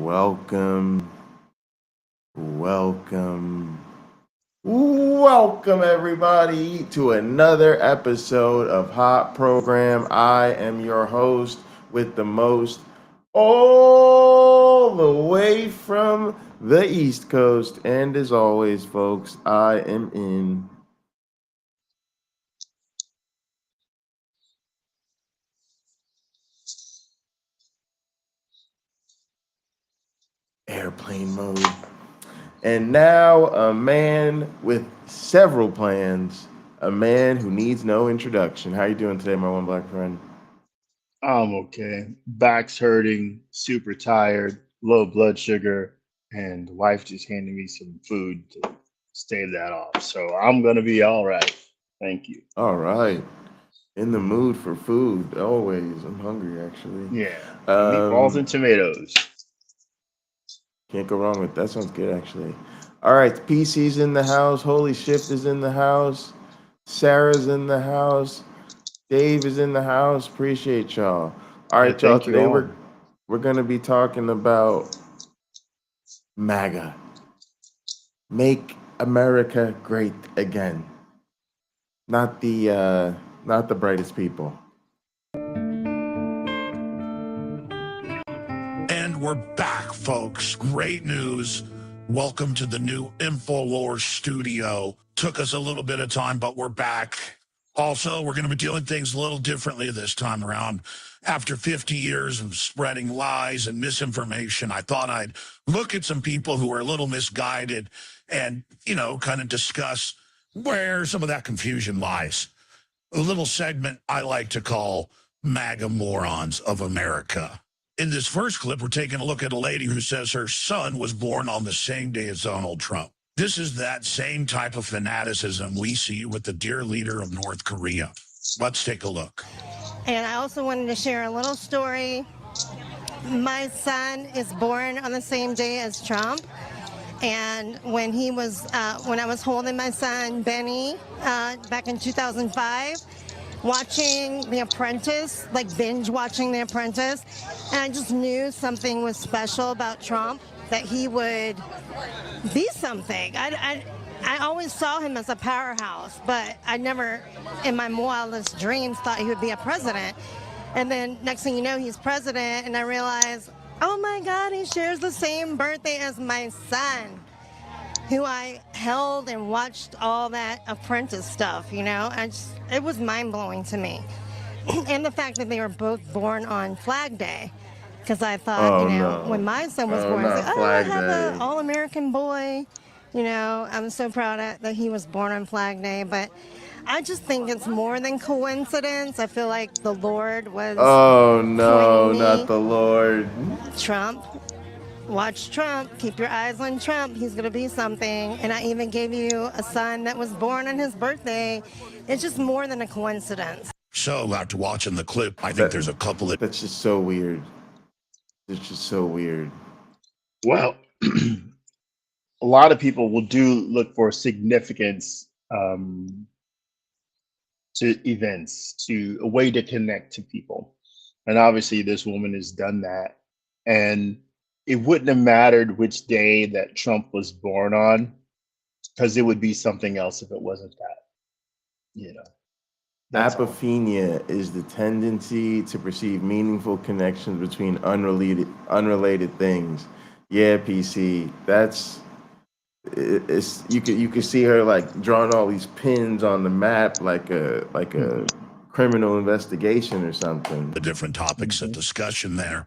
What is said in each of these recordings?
welcome, welcome, welcome everybody to another episode of Hot Program. I am your host with the most, all the way from the East Coast. And as always, folks, I am in airplane mode. And now a man with several plans, a man who needs no introduction. How you doing today, my one black friend? I'm okay. Back's hurting, super tired, low blood sugar, and wife just handed me some food to stave that off. So I'm gonna be all right. Thank you. All right. In the mood for food, always. I'm hungry, actually. Yeah, meatballs Um, and tomatoes. can't go wrong with that. Sounds good, actually. All right, PC's in the house. Holy Shift is in the house. Sarah's in the house. Dave is in the house. Appreciate y'all. All Yeah, right, y'all. thank you Today all. we're gonna be talking about MAGA. Make America great again. Not the brightest people. And we're back, folks. Great news. Welcome to the new InfoWars studio. Took us a little bit of time, but we're back. Also, we're going to be doing things a little differently this time around. After 50 years of spreading lies and misinformation, I thought I'd look at some people who are a little misguided and, kind of discuss where some of that confusion lies. A little segment I like to call MAGA Morons of America. In this first clip, we're taking a look at a lady who says her son was born on the same day as Donald Trump. This is that same type of fanaticism we see with the dear leader of North Korea. Let's take a look. And I also wanted to share a little story. My son is born on the same day as Trump. And when I was holding my son, Benny, back in 2005, watching The Apprentice, like binge watching The Apprentice, and I just knew something was special about Trump, that he would be something. I always saw him as a powerhouse, but I never, in my wildest dreams, thought he would be a president. And then next thing you know, he's president, and I realized, oh my God, he shares the same birthday as my son, who I held and watched all that Apprentice stuff, it was mind-blowing to me. And the fact that they were both born on Flag Day, because I thought, Oh no. when my son was Oh, born, I was not like, Flag I have Day. an all-American boy. I'm so proud that he was born on Flag Day, but I just think it's more than coincidence. I feel like the Lord was Oh no, pointing not me. the Lord. Trump. Watch Trump. Keep your eyes on Trump. He's going to be something. And I even gave you a son that was born on his birthday. It's just more than a coincidence. So after watching the clip, I think there's a couple of That's just so weird. It's just so weird. Well, a lot of people will do look for significance to events, to a way to connect to people. And obviously, this woman has done that. And it wouldn't have mattered which day that Trump was born on, because it would be something else if it wasn't that. That's all. Apophenia is the tendency to perceive meaningful connections between unrelated things. Yeah, PC. It's you could see her like drawing all these pins on the map like a criminal investigation or something. the different topics of discussion there.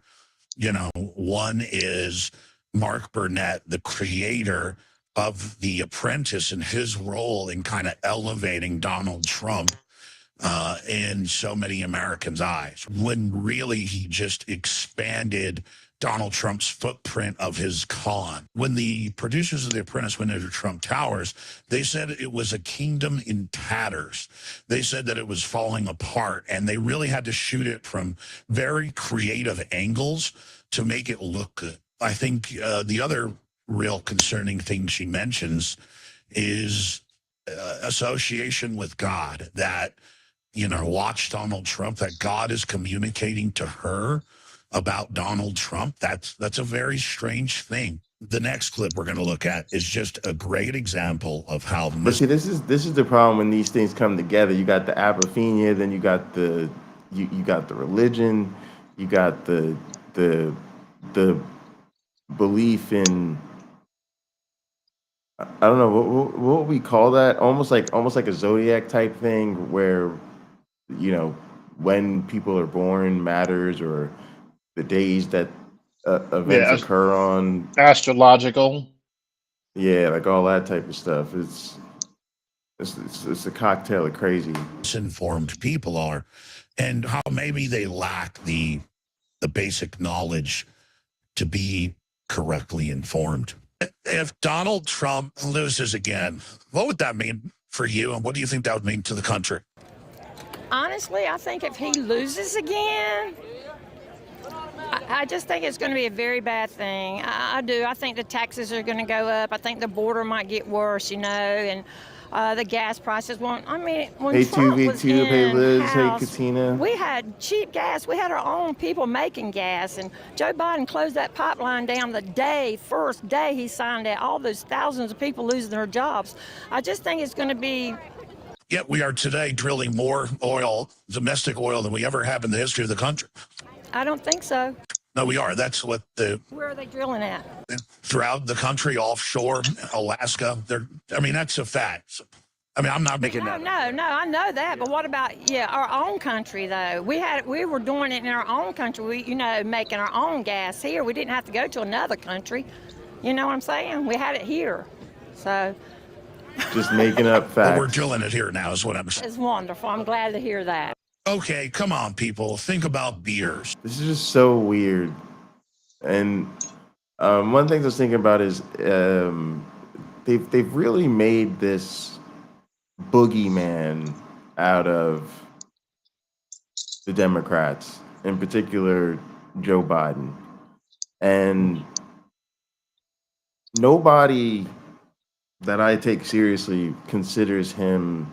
One is Mark Burnett, the creator of The Apprentice, and his role in kind of elevating Donald Trump in so many Americans' eyes, when really he just expanded Donald Trump's footprint of his con. When the producers of The Apprentice went into Trump Towers, they said it was a kingdom in tatters. They said that it was falling apart, and they really had to shoot it from very creative angles to make it look good. I think the other real concerning thing she mentions is association with God, that watch Donald Trump, that God is communicating to her about Donald Trump. That's a very strange thing. The next clip we're going to look at is just a great example of how But see, this is the problem when these things come together. You got the apophenia, then you got you got the religion, you got the the belief in, I don't know what would we call that? Almost like a zodiac type thing where, you know, when people are born matters, or the days that events Yeah, occur on. astrological. Yeah, like all that type of stuff. It's a cocktail of crazy. misinformed people are, and how maybe they lack the basic knowledge to be correctly informed. If Donald Trump loses again, what would that mean for you, and what do you think that would mean to the country? Honestly, I think if he loses again, I just think it's going to be a very bad thing. I do. I think the taxes are going to go up. I think the border might get worse, and the gas prices won't. I mean, when Hey, Trump was 2v2, hey, in Liz, hey, House, Katina. we had cheap gas. We had our own people making gas, and Joe Biden closed that pipeline down the first day he signed it. All those thousands of people losing their jobs. I just think it's going to be. Yet we are today drilling more oil, domestic oil, than we ever have in the history of the country. I don't think so. No, we are. That's what Where are they drilling at? throughout the country, offshore, Alaska. That's a fact. I'm not making that. No, I know that. But what about our own country though? We were doing it in our own country. We making our own gas here. We didn't have to go to another country. You know what I'm saying? We had it here. So Just making up facts. But we're drilling it here now, is what I'm saying. it's wonderful. I'm glad to hear that. Okay, come on, people. Think about beers. This is just so weird. And one thing I was thinking about is they've really made this boogeyman out of the Democrats, in particular Joe Biden. And nobody that I take seriously considers him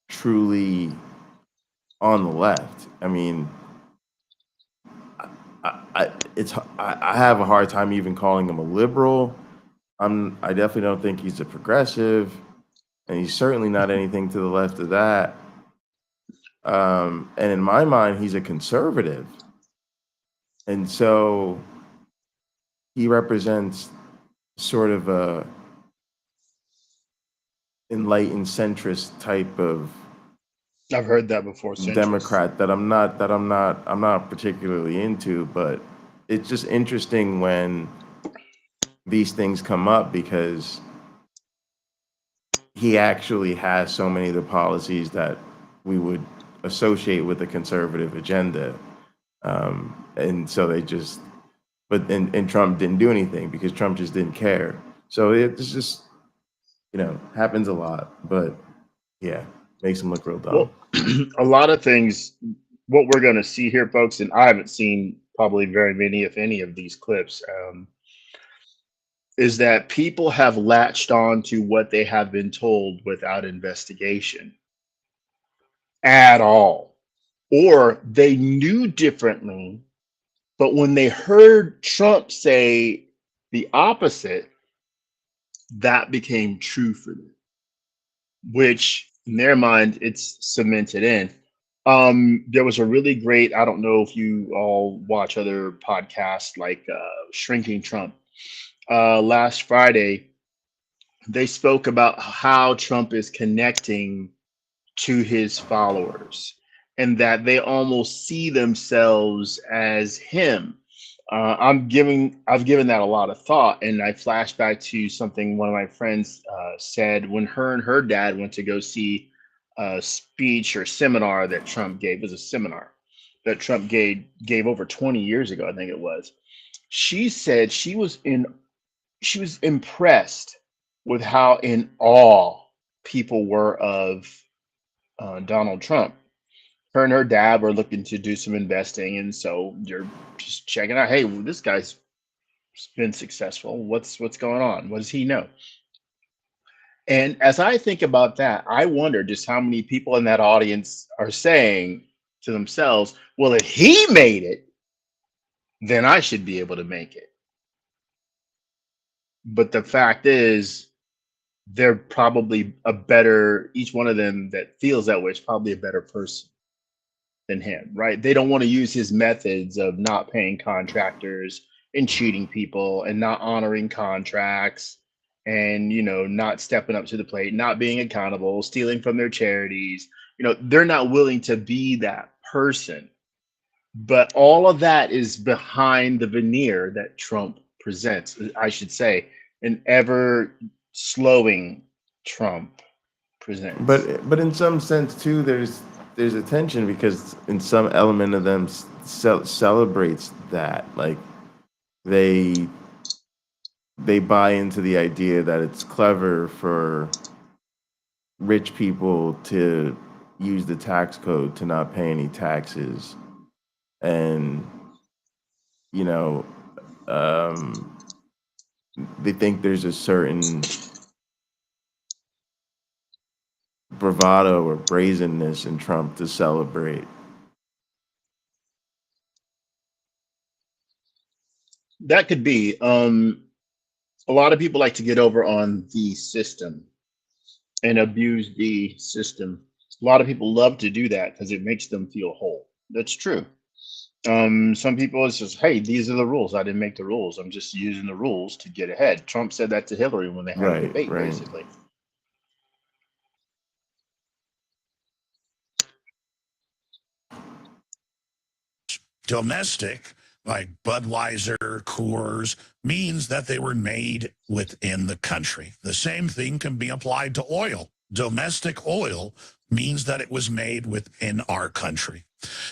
truly on the left. I mean, I have a hard time even calling him a liberal. I definitely don't think he's a progressive, and he's certainly not anything to the left of that. And in my mind, he's a conservative, and so he represents sort of a enlightened centrist type of I've heard that before. Centrist. Democrat that I'm not particularly into, but it's just interesting when these things come up because he actually has so many of the policies that we would associate with a conservative agenda. And so they just, and Trump didn't do anything because Trump just didn't care. So it's just, happens a lot, but yeah, makes him look real dumb. Well, a lot of things, what we're going to see here, folks, and I haven't seen probably very many, if any, of these clips, is that people have latched on to what they have been told without investigation at all. Or they knew differently, but when they heard Trump say the opposite, that became true for them, which in their mind, it's cemented in. There was a really great, I don't know if you all watch other podcasts like Shrinking Trump. Last Friday, they spoke about how Trump is connecting to his followers and that they almost see themselves as him. I've given that a lot of thought, and I flashed back to something one of my friends said when her and her dad went to go see a speech or seminar that Trump gave. It was a seminar that Trump gave over 20 years ago, I think it was. She said she was impressed with how in awe people were of Donald Trump. Her and her dad were looking to do some investing, and so you're just checking out, hey, well, this guy's been successful. What's going on? What does he know? And as I think about that, I wonder just how many people in that audience are saying to themselves, well, if he made it, then I should be able to make it. But the fact is, they're probably each one of them that feels that way is probably a better person than him, right? They don't want to use his methods of not paying contractors and cheating people and not honoring contracts and, not stepping up to the plate, not being accountable, stealing from their charities. They're not willing to be that person. But all of that is behind the veneer that Trump presents, I should say, an ever slowing Trump presents. But in some sense too, there's a tension because in some element of them celebrates that, like they buy into the idea that it's clever for rich people to use the tax code to not pay any taxes, and they think there's a certain bravado or brazenness in Trump to celebrate. That could be. A lot of people like to get over on the system and abuse the system. A lot of people love to do that because it makes them feel whole. That's true. Some people, it's just, hey, these are the rules. I didn't make the rules. I'm just using the rules to get ahead. Trump said that to Hillary when they had a debate, basically. Domestic, like Budweiser, Coors, means that they were made within the country. The same thing can be applied to oil. Domestic oil means that it was made within our country.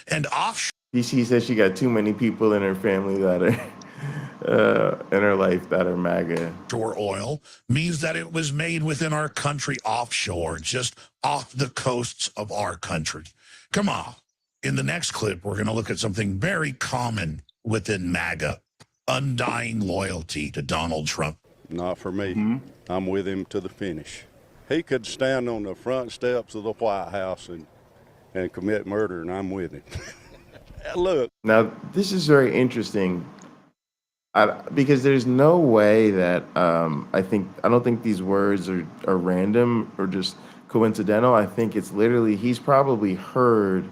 And offshore. DC says she got too many people in her family that are in her life that are MAGA. Oil means that it was made within our country offshore, just off the coasts of our country. Come on. In the next clip, we're going to look at something very common within MAGA, undying loyalty to Donald Trump. Not for me. I'm with him to the finish. He could stand on the front steps of the White House and commit murder, and I'm with him. Look. Now, this is very interesting because there's no way that I don't think these words are random or just coincidental. I think it's literally, he's probably heard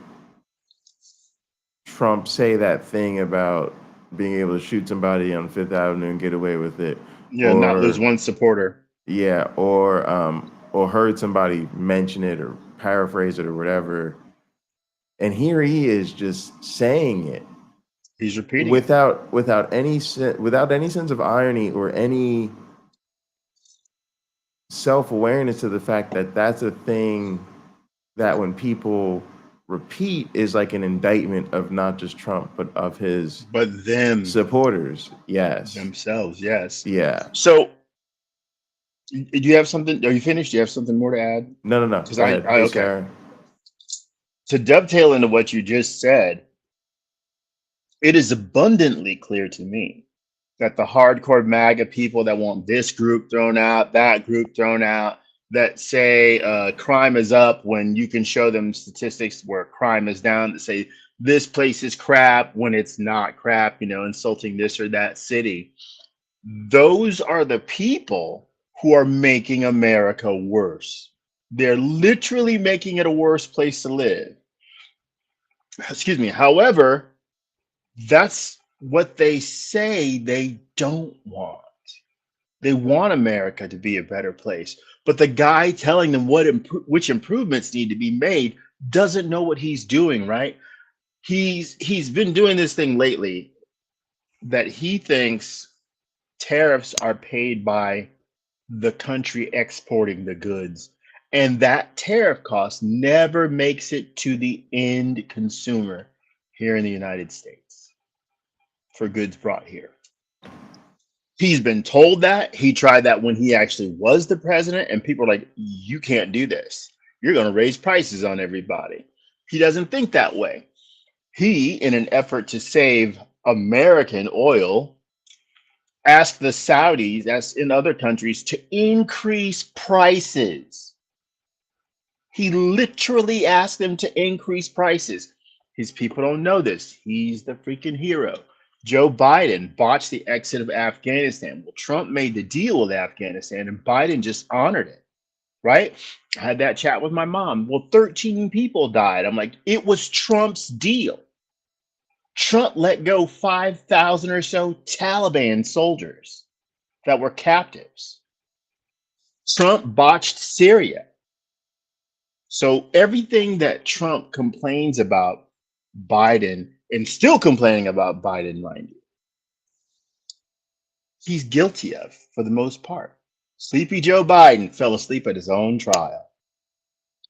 Trump say that thing about being able to shoot somebody on Fifth Avenue and get away with it. Yeah, or not lose one supporter. Yeah, or heard somebody mention it or paraphrase it or whatever. And here he is just saying it. He's repeating without any sense of irony or any self-awareness to the fact that that's a thing that when people repeat is like an indictment of not just Trump but of his them supporters. Yes, themselves. Yes. Yeah. So, do you have something? Are you finished? Do you have something more to add? No. Because okay. To dovetail into what you just said, it is abundantly clear to me that the hardcore MAGA people that want this group thrown out, that group thrown out, that say crime is up when you can show them statistics where crime is down, that say this place is crap when it's not crap, insulting this or that city. Those are the people who are making America worse. They're literally making it a worse place to live. Excuse me. However, that's what they say they don't want. They want America to be a better place. But the guy telling them which improvements need to be made doesn't know what he's doing, right? He's been doing this thing lately that he thinks tariffs are paid by the country exporting the goods. And that tariff cost never makes it to the end consumer here in the United States for goods brought here. He's been told that. He tried that when he actually was the president, and people are like, you can't do this. You're going to raise prices on everybody. He doesn't think that way. He, in an effort to save American oil, asked the Saudis, as in other countries, to increase prices. He literally asked them to increase prices. His people don't know this. He's the freaking hero. Joe Biden botched the exit of Afghanistan. Well, Trump made the deal with Afghanistan and Biden just honored it, right? I had that chat with my mom. Well, 13 people died. I'm like, it was Trump's deal. Trump let go 5,000 or so Taliban soldiers that were captives. Trump botched Syria. So everything that Trump complains about Biden, and still complaining about Biden, mind you, he's guilty of for the most part. Sleepy Joe Biden fell asleep at his own trial,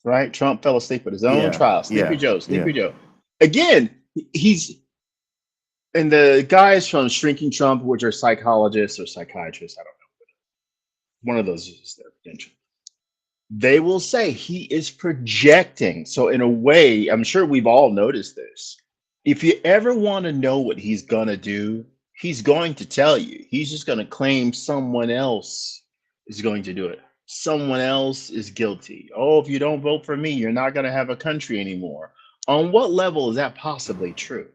right? Trump fell asleep at his own trial. Sleepy Joe. Again, he's, and the guys from Shrinking Trump, which are psychologists or psychiatrists, I don't know. One of those is their potential. They will say he is projecting. So in a way, I'm sure we've all noticed this. If you ever want to know what he's going to do, he's going to tell you. He's just going to claim someone else is going to do it. Someone else is guilty. Oh, if you don't vote for me, you're not going to have a country anymore. On what level is that possibly true?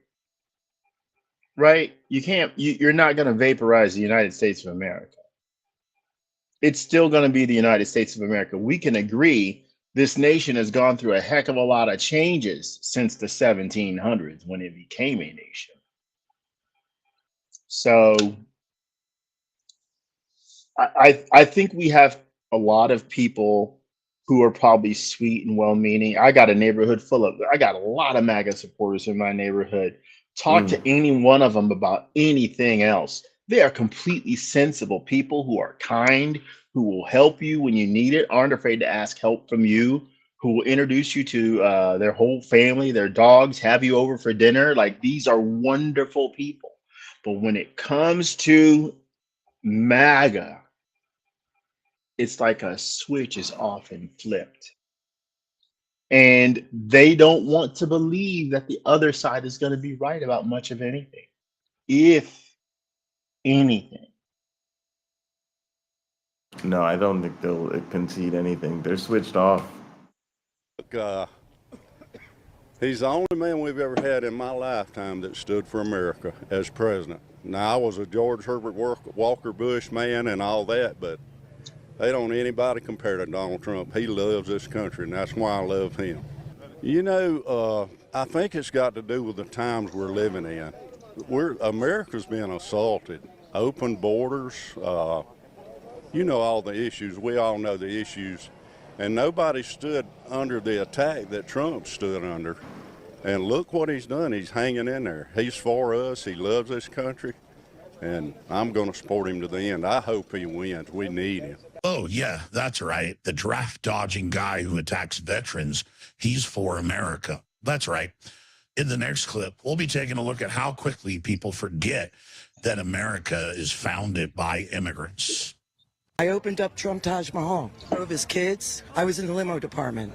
Right? You're not going to vaporize the United States of America. It's still going to be the United States of America. We can agree this nation has gone through a heck of a lot of changes since the 1700s when it became a nation. So I think we have a lot of people who are probably sweet and well-meaning. I got a lot of MAGA supporters in my neighborhood. Talk to any one of them about anything else. They are completely sensible people who are kind, who will help you when you need it, aren't afraid to ask help from you, who will introduce you to their whole family, their dogs, have you over for dinner. Like, these are wonderful people. But when it comes to MAGA, it's like a switch is often flipped. And they don't want to believe that the other side is going to be right about much of anything, if anything. No, I don't think they'll concede anything. They're switched off. Look, he's the only man we've ever had in my lifetime that stood for America as president. Now, I was a George Herbert Walker Bush man and all that, but they don't anybody compare to Donald Trump. He loves this country, and that's why I love him. You know, I think it's got to do with the times we're living in. America's being assaulted. Open borders, you know all the issues. We all know the issues. And nobody stood under the attack that Trump stood under. And look what he's done. He's hanging in there. He's for us. He loves this country. And I'm going to support him to the end. I hope he wins. We need him. Oh, yeah, that's right. The draft-dodging guy who attacks veterans, he's for America. That's right. In the next clip, we'll be taking a look at how quickly people forget that America is founded by immigrants. I opened up Trump Taj Mahal. Of his kids, I was in the limo department.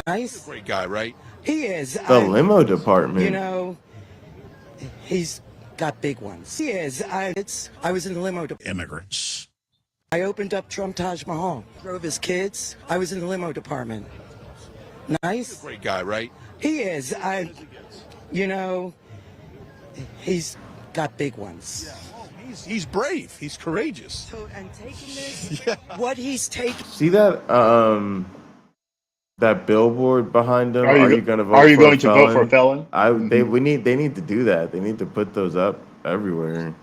Nice. Great guy, right? He is. The limo department. You know, he's got big ones. He is. I was in the limo department. Immigrants. I opened up Trump Taj Mahal. Drove his kids. I was in the limo department. Nice. Great guy, right? He is. You know, he's got big ones. Yeah. He's brave. He's courageous. So, and taking this, what he's taking. See that that billboard behind him? Are you going to vote? Are you for going a to vote for a felon? felon? They need to do that. They need to put those up everywhere.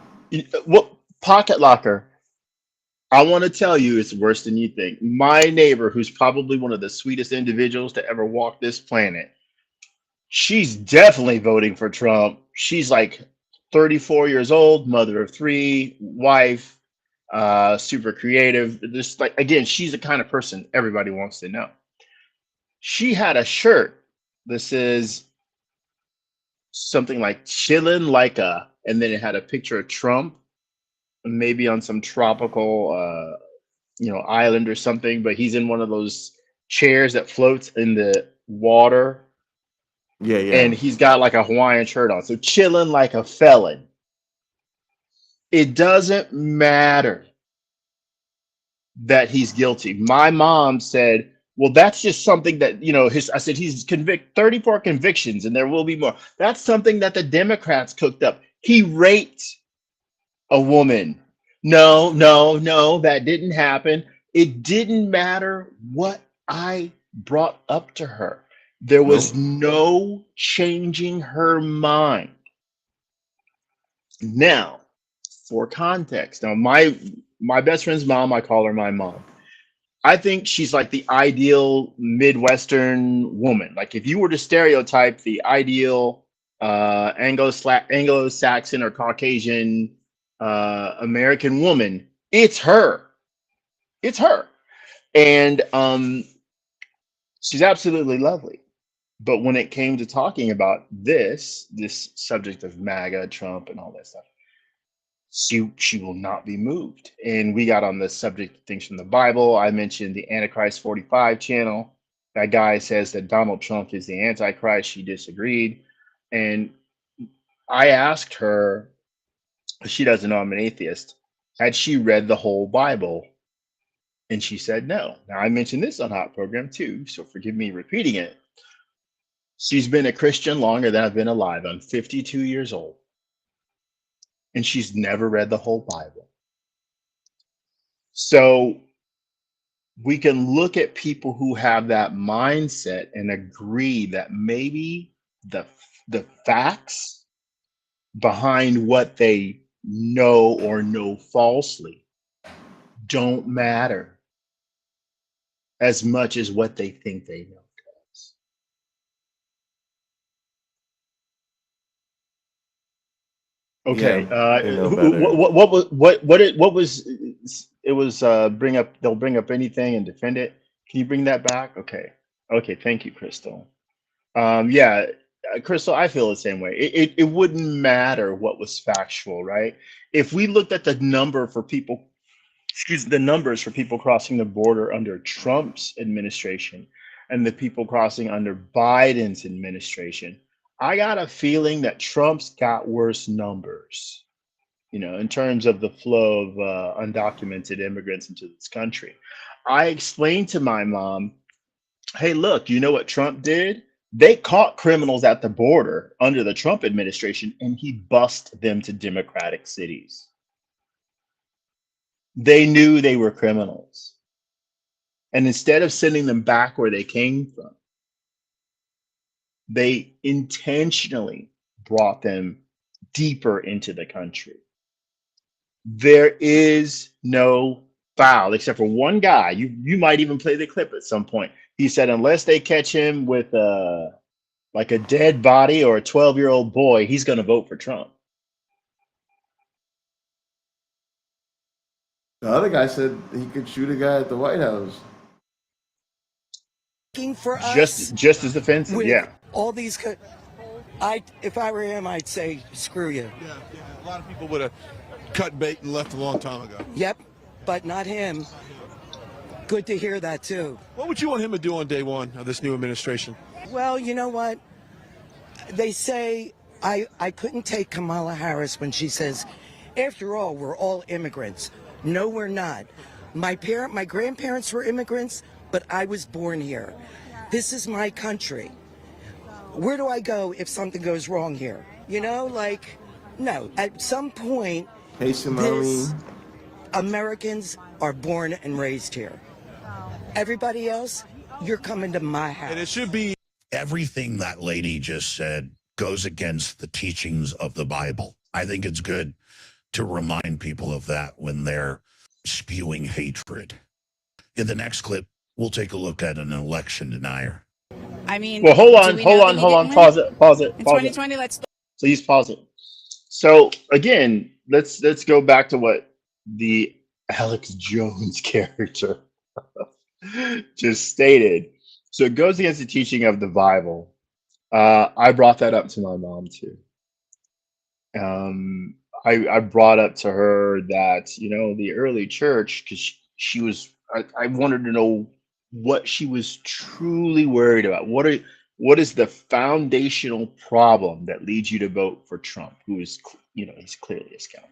Well, Pocket Locker, I want to tell you, it's worse than you think. My neighbor, who's probably one of the sweetest individuals to ever walk this planet, she's definitely voting for Trump. She's like 34 years old, mother of 3, wife, super creative. Just like, again, she's the kind of person everybody wants to know. She had a shirt that says something like "chillin' like a," and then it had a picture of Trump, maybe on some tropical, island or something. But he's in one of those chairs that floats in the water. Yeah, yeah. And he's got like a Hawaiian shirt on. So chilling like a felon. It doesn't matter that he's guilty. My mom said, well, that's just something that, I said, he's 34 convictions and there will be more. That's something that the Democrats cooked up. He raped a woman. No, no, no, that didn't happen. It didn't matter what I brought up to her. There was Nope. no changing her mind. Now, for context, now my best friend's mom, I call her my mom. I think she's like the ideal Midwestern woman. Like if you were to stereotype the ideal Anglo-Saxon or Caucasian American woman, it's her. It's her. And she's absolutely lovely. But when it came to talking about this subject of MAGA, Trump, and all that stuff, she will not be moved. And we got on the subject of things from the Bible. I mentioned the Antichrist 45 channel. That guy says that Donald Trump is the Antichrist. She disagreed. And I asked her, she doesn't know I'm an atheist, had she read the whole Bible? And she said no. Now, I mentioned this on Hot Program too, so forgive me repeating it. She's been a Christian longer than I've been alive. I'm 52 years old. And she's never read the whole Bible. So we can look at people who have that mindset and agree that maybe the facts behind what they know or know falsely don't matter as much as what they think they know does. Okay. Yeah, they know better. They'll bring up anything and defend it. Can you bring that back? Okay. Thank you, Crystal. Yeah, Crystal, I feel the same way. It wouldn't matter what was factual, right? If we looked at the numbers for people crossing the border under Trump's administration and the people crossing under Biden's administration, I got a feeling that Trump's got worse numbers, in terms of the flow of undocumented immigrants into this country. I explained to my mom, hey, look, you know what Trump did? They caught criminals at the border under the Trump administration, and he bused them to Democratic cities. They knew they were criminals. And instead of sending them back where they came from, they intentionally brought them deeper into the country. There is no foul except for one guy. You might even play the clip at some point. He said, unless they catch him with like a dead body or a 12-year-old boy, he's going to vote for Trump. The other guy said he could shoot a guy at the White House. For us, Just as offensive, with yeah. all these, if I were him, I'd say screw you. Yeah. A lot of people would have cut bait and left a long time ago. Yep, but not him. Good to hear that too. What would you want him to do on day one of this new administration? Well, you know what? They say I couldn't take Kamala Harris when she says, after all, we're all immigrants. No, we're not. My grandparents were immigrants, but I was born here. This is my country. Where do I go if something goes wrong here? No. At some point, Hey, Simone. Americans are born and raised here. Everybody else, you're coming to my house. And it should be Everything that lady just said goes against the teachings of the Bible. I think it's good to remind people of that when they're spewing hatred. In the next clip, we'll take a look at an election denier. I mean, Well, hold on. in 2020, let's. Please pause it. So again, let's go back to what the Alex Jones character just stated. So it goes against the teaching of the Bible. I brought that up to my mom too. I brought up to her that, the early church, because she was, I wanted to know what she was truly worried about. What is the foundational problem that leads you to vote for Trump, who is, he's clearly a scoundrel.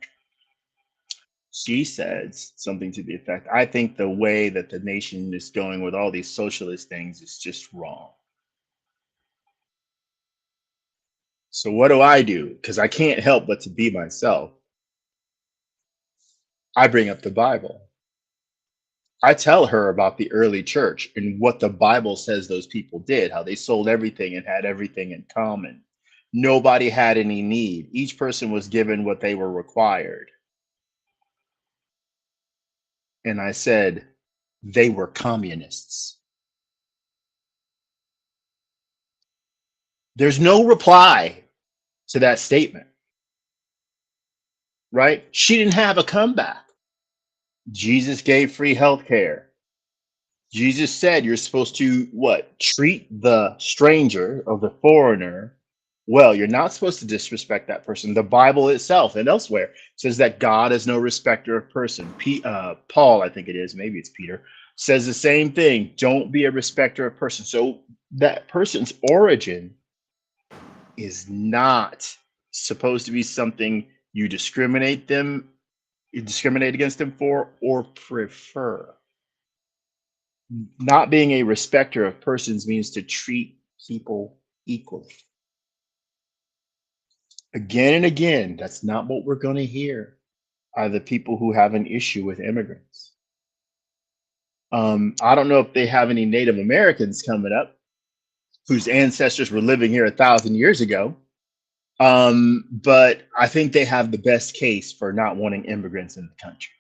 She says something to the effect, I think the way that the nation is going with all these socialist things is just wrong. So what do? Because I can't help but to be myself. I bring up the Bible. I tell her about the early church and what the Bible says those people did, how they sold everything and had everything in common. Nobody had any need. Each person was given what they were required. And I said, they were communists. There's no reply to that statement, right? She didn't have a comeback. Jesus gave free health care. Jesus said you're supposed to what? Treat the stranger or the foreigner well. You're not supposed to disrespect that person. The Bible itself and elsewhere says that God is no respecter of person. Paul, I think it is, maybe it's Peter, says the same thing. Don't be a respecter of person. So that person's origin is not supposed to be something you discriminate against them for or prefer. Not being a respecter of persons means to treat people equally. Again and again, that's not what we're going to hear are the people who have an issue with immigrants. I don't know if they have any Native Americans coming up whose ancestors were living here 1,000 years ago. But I think they have the best case for not wanting immigrants in the country.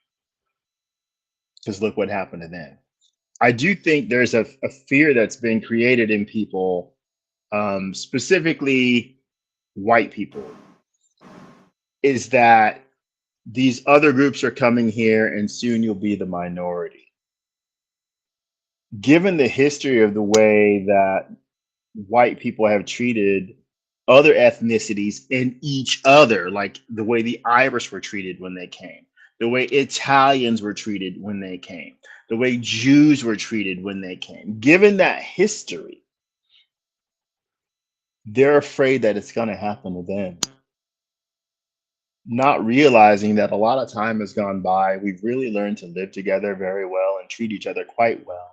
Because look what happened to them. I do think there's a fear that's been created in people, specifically white people, is that these other groups are coming here and soon you'll be the minority. Given the history of the way that white people have treated other ethnicities and each other, like the way the Irish were treated when they came, the way Italians were treated when they came, the way Jews were treated when they came. Given that history, they're afraid that it's going to happen to them. Not realizing that a lot of time has gone by. We've really learned to live together very well and treat each other quite well.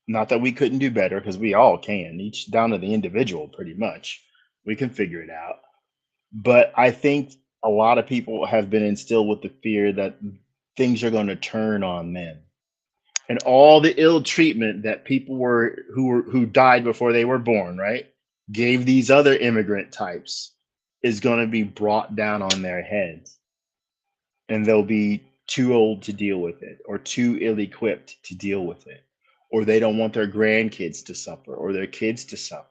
Not that we couldn't do better, because we all can, each down to the individual pretty much. We can figure it out. But I think a lot of people have been instilled with the fear that things are going to turn on them. And all the ill treatment that people who died before they were born, right, gave these other immigrant types is going to be brought down on their heads. And they'll be too old to deal with it, or too ill-equipped to deal with it, or they don't want their grandkids to suffer or their kids to suffer.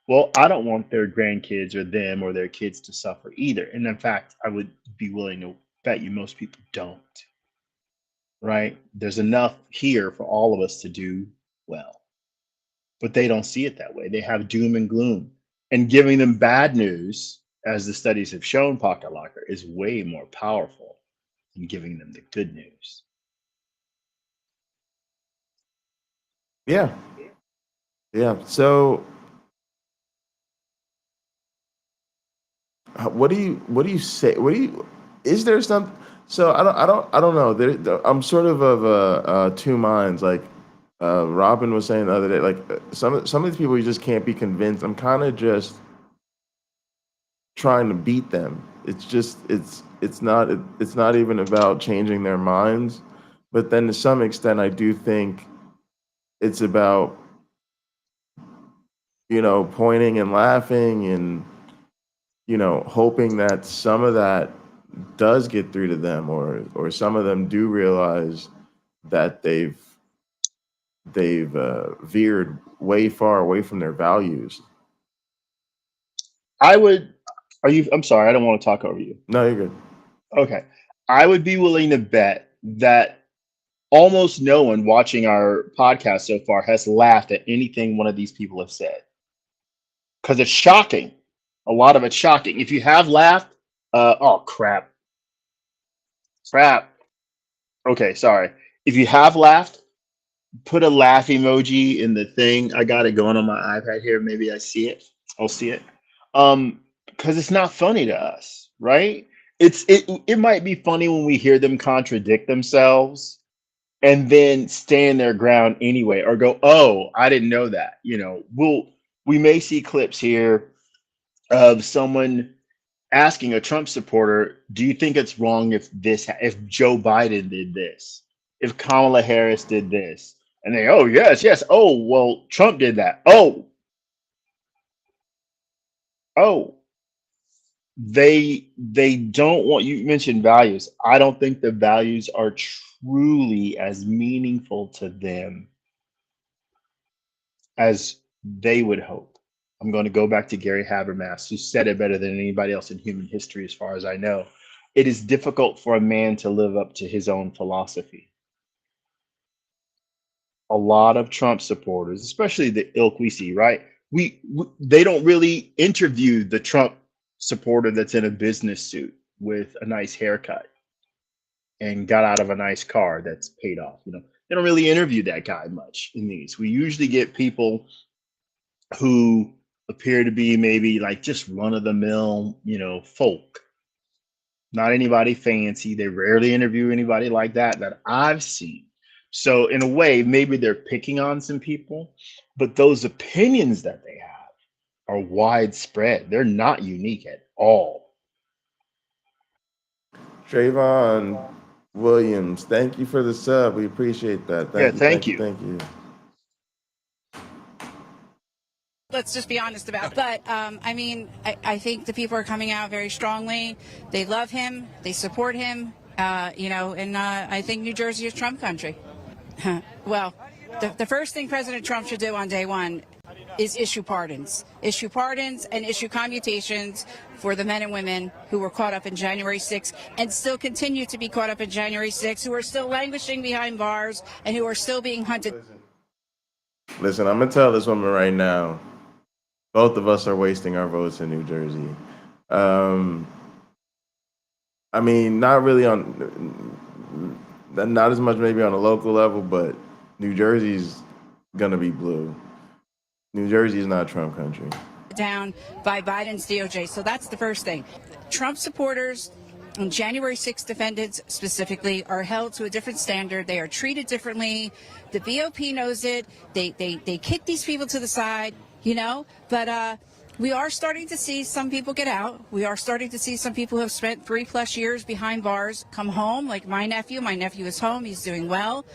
Well, I don't want their grandkids or them or their kids to suffer either. And in fact, I would be willing to bet you most people don't. Right? There's enough here for all of us to do well. But they don't see it that way. They have doom and gloom. And giving them bad news, as the studies have shown, Pocket Locker, is way more powerful than giving them the good news. Yeah. So what do you say? Is there something? So I don't know. I'm sort of two minds. Like Robin was saying the other day, like some of these people, you just can't be convinced. I'm kind of just trying to beat them. It's not even about changing their minds, but then to some extent, I do think it's about, pointing and laughing and, hoping that some of that does get through to them, or some of them do realize that they've veered way far away from their values. I'm sorry, I don't want to talk over you. No, you're good. Okay. I would be willing to bet that almost no one watching our podcast so far has laughed at anything one of these people have said. Because it's shocking. A lot of it's shocking. If you have laughed, oh, crap. Okay, sorry. If you have laughed, put a laugh emoji in the thing. I got it going on my iPad here. Maybe I see it. I'll see it. Because it's not funny to us, right? It might be funny when we hear them contradict themselves and then stand their ground anyway, or go, oh, I didn't know that. We may see clips here of someone asking a Trump supporter, do you think it's wrong if Joe Biden did this, if Kamala Harris did this? And they, oh, yes, yes. Oh, well, Trump did that. Oh, they don't want, you mentioned values. I don't think the values are truly as meaningful to them as they would hope. I'm going to go back to Gary Habermas, who said it better than anybody else in human history, as far as I know. It is difficult for a man to live up to his own philosophy. A lot of Trump supporters, especially the ilk we see, right? They don't really interview the Trump supporter that's in a business suit with a nice haircut and got out of a nice car that's paid off. You know, they don't really interview that guy much in these. We usually get people who appear to be maybe like just run-of-the-mill, you know, folk. Not anybody fancy. They rarely interview anybody like that I've seen. So in a way, maybe they're picking on some people, but those opinions that they have are widespread. They're not unique at all. Trayvon Williams, thank you for the sub. We appreciate that. Thank you. Thank you. Let's just be honest about it. But I mean, I think the people are coming out very strongly. They love him. They support him. You know, and I think New Jersey is Trump country. Well, the first thing President Trump should do on day one is issue pardons and issue commutations for the men and women who were caught up in January 6th and still continue to be caught up in January 6th, who are still languishing behind bars and who are still being hunted. Listen, I'm going to tell this woman right now, both of us are wasting our votes in New Jersey. I mean, not really not as much maybe on a local level, but New Jersey's going to be blue. New Jersey is not Trump country. Down by Biden's DOJ. So that's the first thing. Trump supporters and January 6th defendants specifically are held to a different standard. They are treated differently. The BOP knows it. They kick these people to the side, you know, but we are starting to see some people get out. We are starting to see some people who have spent 3+ years behind bars come home, like my nephew. My nephew is home. He's doing well.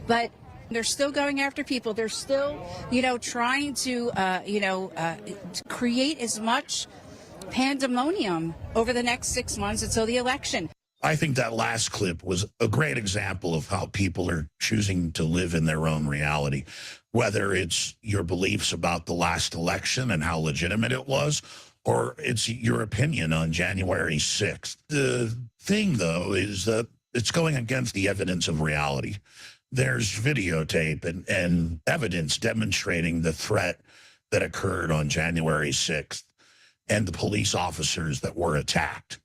But they're still going after people. They're still, you know, trying to, to create as much pandemonium over the next 6 months until the election. I think that last clip was a great example of how people are choosing to live in their own reality, whether it's your beliefs about the last election and how legitimate it was, or it's your opinion on January 6th. The thing, though, is that it's going against the evidence of reality. There's videotape and evidence demonstrating the threat that occurred on January 6th and the police officers that were attacked.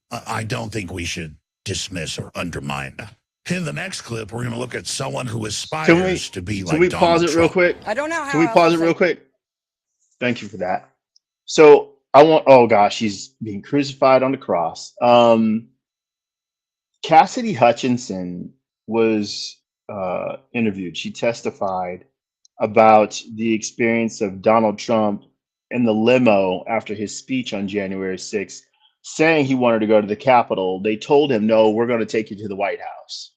I don't think we should dismiss or undermine that. In the next clip, we're going to look at someone who aspires to be like Donald Trump. Can we pause it real quick? I don't know how. Can we pause it real quick? Thank you for that. So oh gosh, he's being crucified on the cross. Cassidy Hutchinson was interviewed. She testified about the experience of Donald Trump in the limo after his speech on January 6th, saying he wanted to go to the Capitol. They told him, no, we're going to take you to the White House.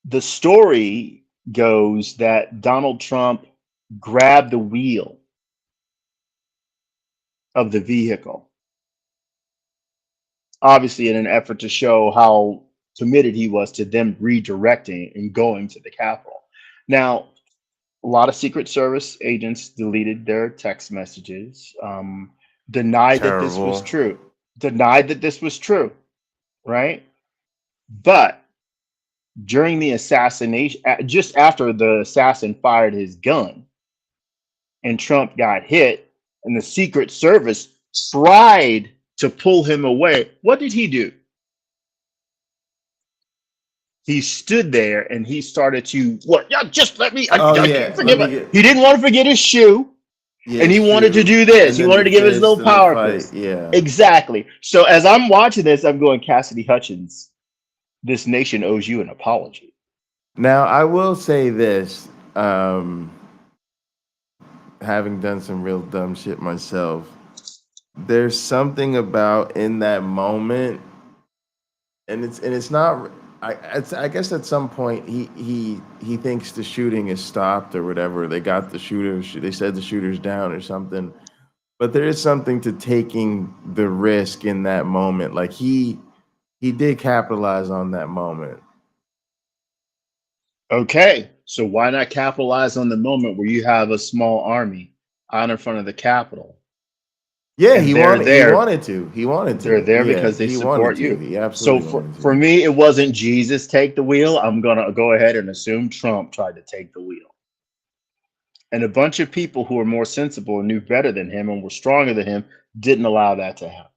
The story goes that Donald Trump grabbed the wheel of the vehicle, obviously in an effort to show how committed he was to them redirecting and going to the Capitol. Now, a lot of Secret Service agents deleted their text messages, denied that this was true, right? But during the assassination, just after the assassin fired his gun and Trump got hit and the Secret Service tried to pull him away, what did he do? He stood there and he started to, just let me, I forgive him. He didn't want to forget his shoe. Yeah, and he wanted to do this. He wanted to give his little power fist. Yeah, exactly. So as I'm watching this, I'm going, Cassidy Hutchins, this nation owes you an apology. Now, I will say this. having done some real dumb shit myself, there's something about in that moment, and it's not. I guess at some point he thinks the shooting is stopped or whatever. They got the shooters. They said the shooters down or something. But there is something to taking the risk in that moment. Like he did capitalize on that moment. Okay, so why not capitalize on the moment where you have a small army out in front of the Capitol? Yeah, And he they're wanted. there. He wanted to. He wanted to. They're there Yeah, because they he support wanted to. you. He So absolutely wanted to. for me, it wasn't Jesus take the wheel. I'm gonna go ahead and assume Trump tried to take the wheel. And a bunch of people who were more sensible and knew better than him and were stronger than him didn't allow that to happen.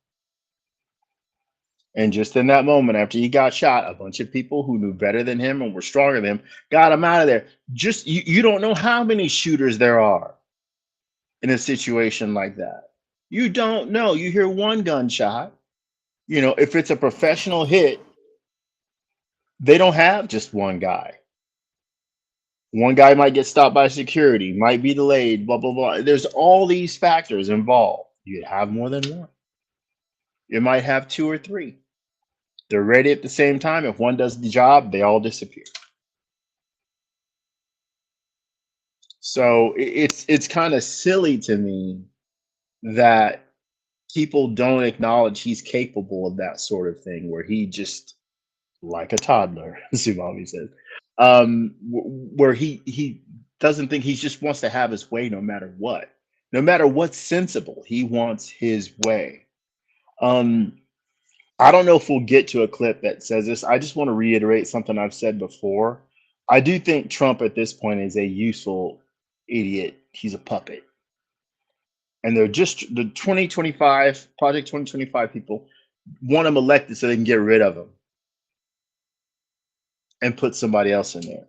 And just in that moment, after he got shot, a bunch of people who knew better than him and were stronger than him got him out of there. Just you don't know how many shooters there are in a situation like that. You don't know. You hear one gunshot. You know, if it's a professional hit, they don't have just one guy. One guy might get stopped by security, might be delayed, blah, blah, blah. There's all these factors involved. You'd have more than one. You might have two or three. They're ready at the same time. If one does the job, they all disappear. So it's kind of silly to me that people don't acknowledge he's capable of that sort of thing, where he just, like a toddler, as Umami says, where he doesn't think, he just wants to have his way no matter what. No matter what's sensible, he wants his way. I don't know if we'll get to a clip that says this. I just want to reiterate something I've said before. I do think Trump at this point is a useful idiot. He's a puppet. And they're just the 2025, Project 2025 people want him elected so they can get rid of him and put somebody else in there.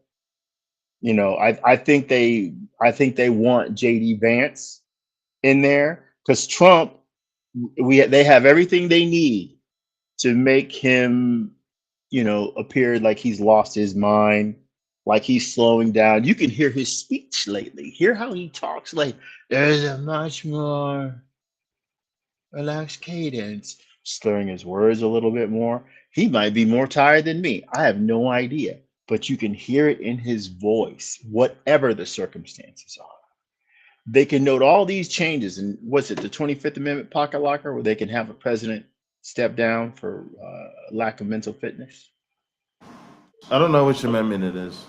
You know, I think they want JD Vance in there because Trump, they have everything they need to make him, you know, appear like he's lost his mind, like he's slowing down. You can hear his speech lately. Hear how he talks, like there's a much more relaxed cadence, slurring his words a little bit more. He might be more tired than me. I have no idea, but you can hear it in his voice, whatever the circumstances are. They can note all these changes. And what's it, the 25th Amendment pocket locker, where they can have a president step down for lack of mental fitness? I don't know which amendment it is.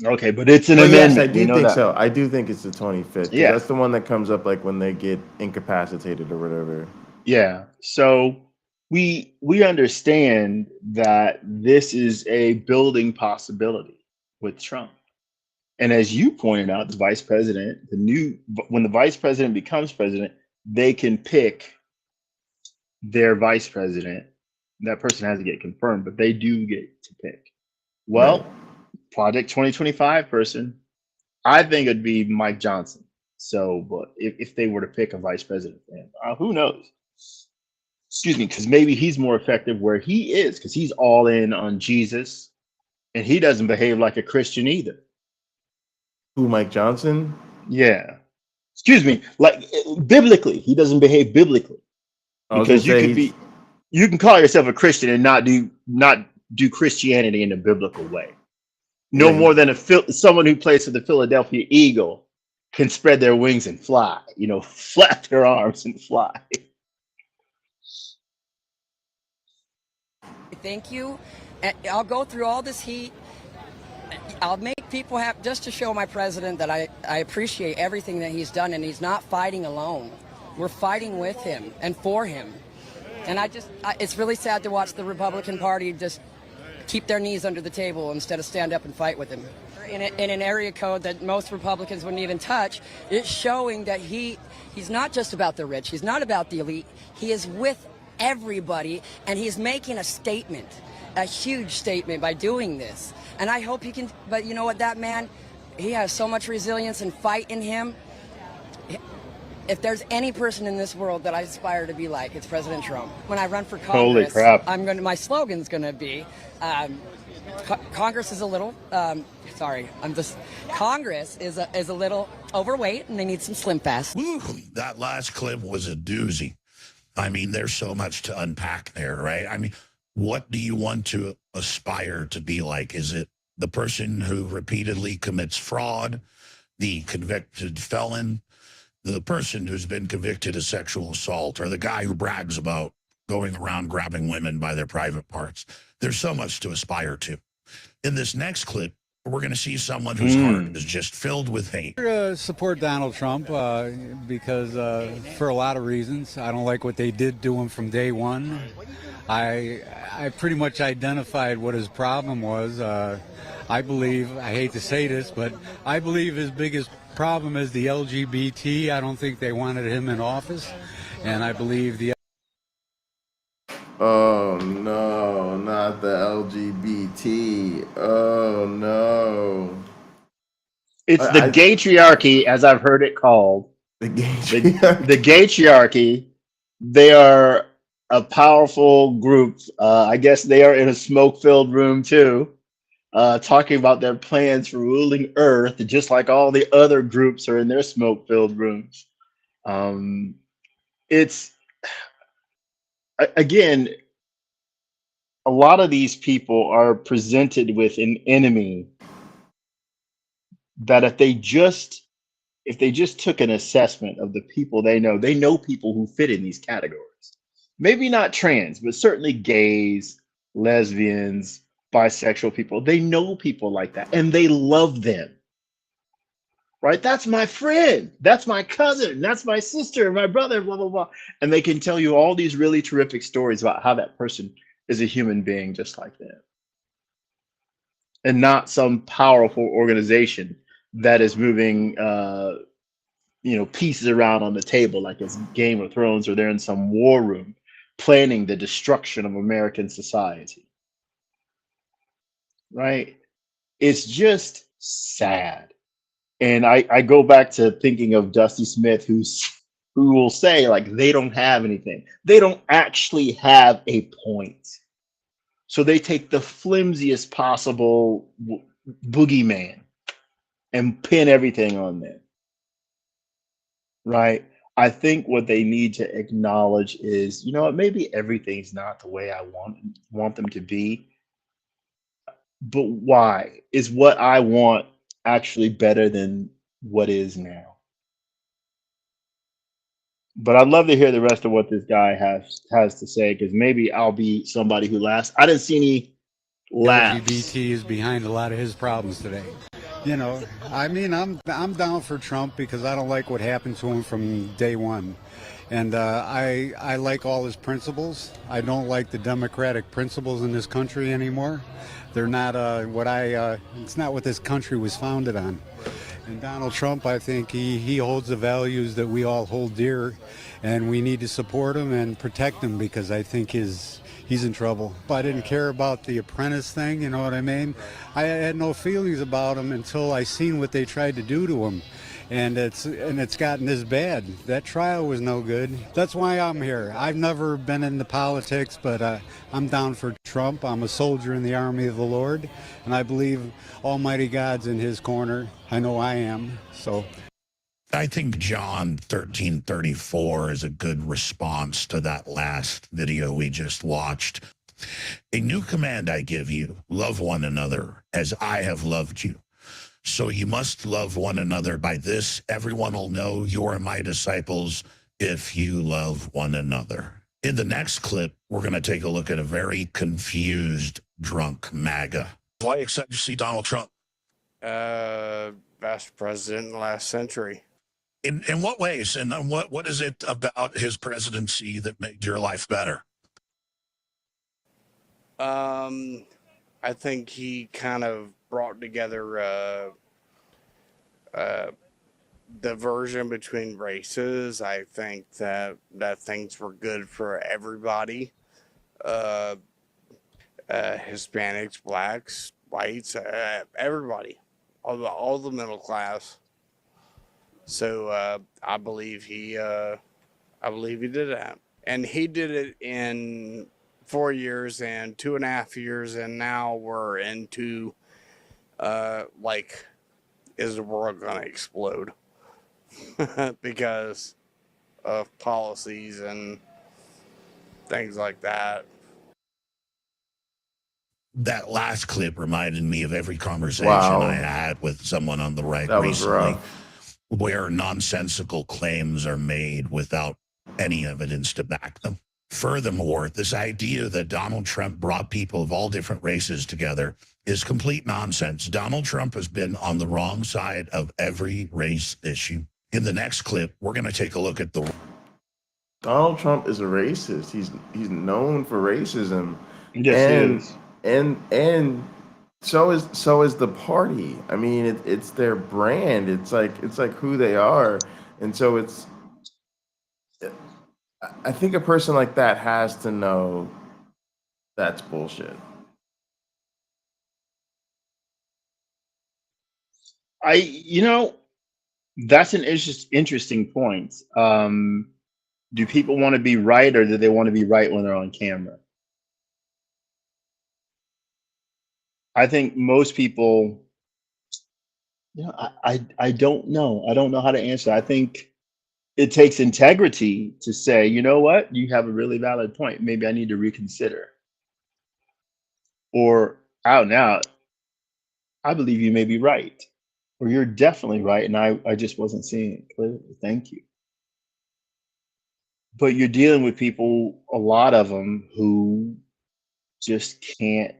Okay, but it's an But yes, amendment. I do we know think that. so. I do think it's the 25th. Yeah. That's the one that comes up like when they get incapacitated or whatever. Yeah. So we understand that this is a building possibility with Trump. And as you pointed out, the vice president, when the vice president becomes president, they can pick their vice president. That person has to get confirmed, but they do get to pick. Well, Right. Project 2025 person, I think it'd be Mike Johnson. So, but if they were to pick a vice president, who knows? Excuse me, because maybe he's more effective where he is, because he's all in on Jesus, and he doesn't behave like a Christian either. Who, Mike Johnson? Yeah. Excuse me, like biblically, he doesn't behave biblically. Because you can call yourself a Christian and not do Christianity in a biblical way. No more than someone who plays for the Philadelphia Eagle can spread their wings and fly, you know, flap their arms and fly. Thank you. I'll go through all this heat. I'll make people happy just to show my president that I appreciate everything that he's done, and he's not fighting alone. We're fighting with him and for him. And it's really sad to watch the Republican Party just keep their knees under the table instead of stand up and fight with him. In an area code that most Republicans wouldn't even touch, it's showing that he's not just about the rich. He's not about the elite. He is with everybody, and he's making a statement, a huge statement by doing this. And I hope he can, but you know what, that man, he has so much resilience and fight in him. If there's any person in this world that I aspire to be like, it's President Trump. When I run for Congress, holy crap, my slogan's gonna be, Congress is a little, Congress is a little overweight and they need some Slim Fast. Woo, that last clip was a doozy. I mean, there's so much to unpack there, right? I mean, what do you want to aspire to be like? Is it the person who repeatedly commits fraud, the convicted felon, the person who's been convicted of sexual assault, or the guy who brags about going around grabbing women by their private parts? There's so much to aspire to. In this next clip, we're going to see someone whose heart is just filled with hate. Support Donald Trump because for a lot of reasons. I don't like what they did to him from day one. I pretty much identified what his problem was. I believe, I hate to say this, but I believe his biggest problem is the LGBT. I don't think they wanted him in office. And I believe the... Oh no, not the LGBT. Oh no. It's the gaytriarchy, as I've heard it called. The gaytriarchy. The gaytriarchy. They are a powerful group. I guess they are in a smoke-filled room too, talking about their plans for ruling Earth, just like all the other groups are in their smoke-filled rooms. It's again, a lot of these people are presented with an enemy that if they just took an assessment of the people they know people who fit in these categories. Maybe not trans, but certainly gays, lesbians, bisexual people. They know people like that and they love them. Right? That's my friend. That's my cousin. That's my sister, my brother, blah, blah, blah. And they can tell you all these really terrific stories about how that person is a human being just like them. And not some powerful organization that is moving pieces around on the table like it's Game of Thrones, or they're in some war room planning the destruction of American society. Right? It's just sad. And I go back to thinking of Dusty Smith, who will say, like, they don't have anything. They don't actually have a point. So they take the flimsiest possible boogeyman and pin everything on them. Right? I think what they need to acknowledge is, you know what, maybe everything's not the way I want them to be. But why? Is what I want actually better than what is now? But I'd love to hear the rest of what this guy has to say, because maybe I'll be somebody who laughs. I didn't see any laughs. LGBT is behind a lot of his problems today. You know, I mean, I'm down for Trump because I don't like what happened to him from day one. And I like all his principles. I don't like the democratic principles in this country anymore. They're not it's not what this country was founded on. And Donald Trump, I think he holds the values that we all hold dear, and we need to support him and protect him, because I think he's in trouble. I didn't care about the apprentice thing, you know what I mean? I had no feelings about him until I seen what they tried to do to him. And it's gotten this bad. That trial was no good. That's why I'm here. I've never been into politics, but I'm down for Trump. I'm a soldier in the army of the Lord, and I believe Almighty God's in his corner. I know I am. So I think John 13:34 is a good response to that last video we just watched. A new command I give you, love one another as I have loved you. So you must love one another. By this, everyone will know you are my disciples if you love one another. In the next clip, we're going to take a look at a very confused, drunk MAGA. Why excited to see Donald Trump? Best president in the last century. In what ways? And what is it about his presidency that made your life better? I think he kind of brought together diversion between races. I think that things were good for everybody. Hispanics, blacks, whites, everybody, all the middle class. So I believe he did that, and he did it in 4 years and 2.5 years, and now we're into is the world gonna explode? because of policies and things like that. That last clip reminded me of every conversation I Wow, had with someone on the right that was recently, rough. where nonsensical claims are made without any evidence to back them. Furthermore, this idea that Donald Trump brought people of all different races together is complete nonsense. Donald Trump has been on the wrong side of every race issue. In the next clip, we're going to take a look at the Donald Trump is a racist. He's known for racism, Yes, he and is. and so is the party. I mean, it's their brand. It's like who they are, and so it's. I think a person like that has to know that's bullshit. You know, that's an interesting point. Do people want to be right, or do they want to be right when they're on camera? I think most people, I don't know. I don't know how to answer. I think it takes integrity to say, you know what, you have a really valid point. Maybe I need to reconsider. Or out and out, I believe you may be right. Or you're definitely right, and I just wasn't seeing it clearly. Thank you. But you're dealing with people, a lot of them, who just can't,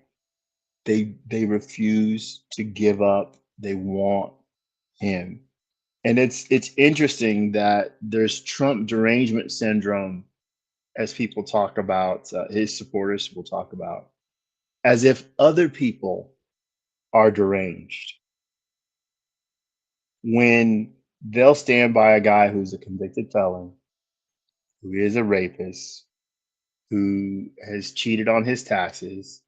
they refuse to give up. They want him. And it's interesting that there's Trump derangement syndrome, as people talk about, his supporters will talk about, as if other people are deranged, when they'll stand by a guy who's a convicted felon, who is a rapist, who has cheated on his taxes,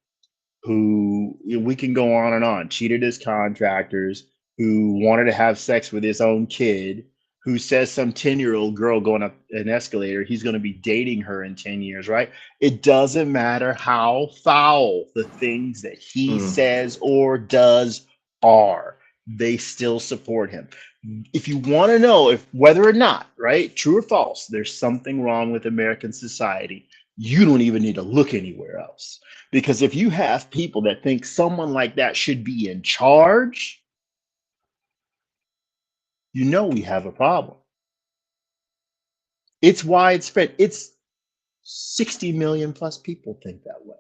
who, we can go on, cheated his contractors, who wanted to have sex with his own kid, who says some 10-year-old girl going up an escalator, he's going to be dating her in 10 years, right? It doesn't matter how foul the things that he says or does are, they still support him. If you want to know if whether or not, right, true or false, there's something wrong with American society, you don't even need to look anywhere else. Because if you have people that think someone like that should be in charge, you know we have a problem. It's widespread. It's 60 million plus people think that way.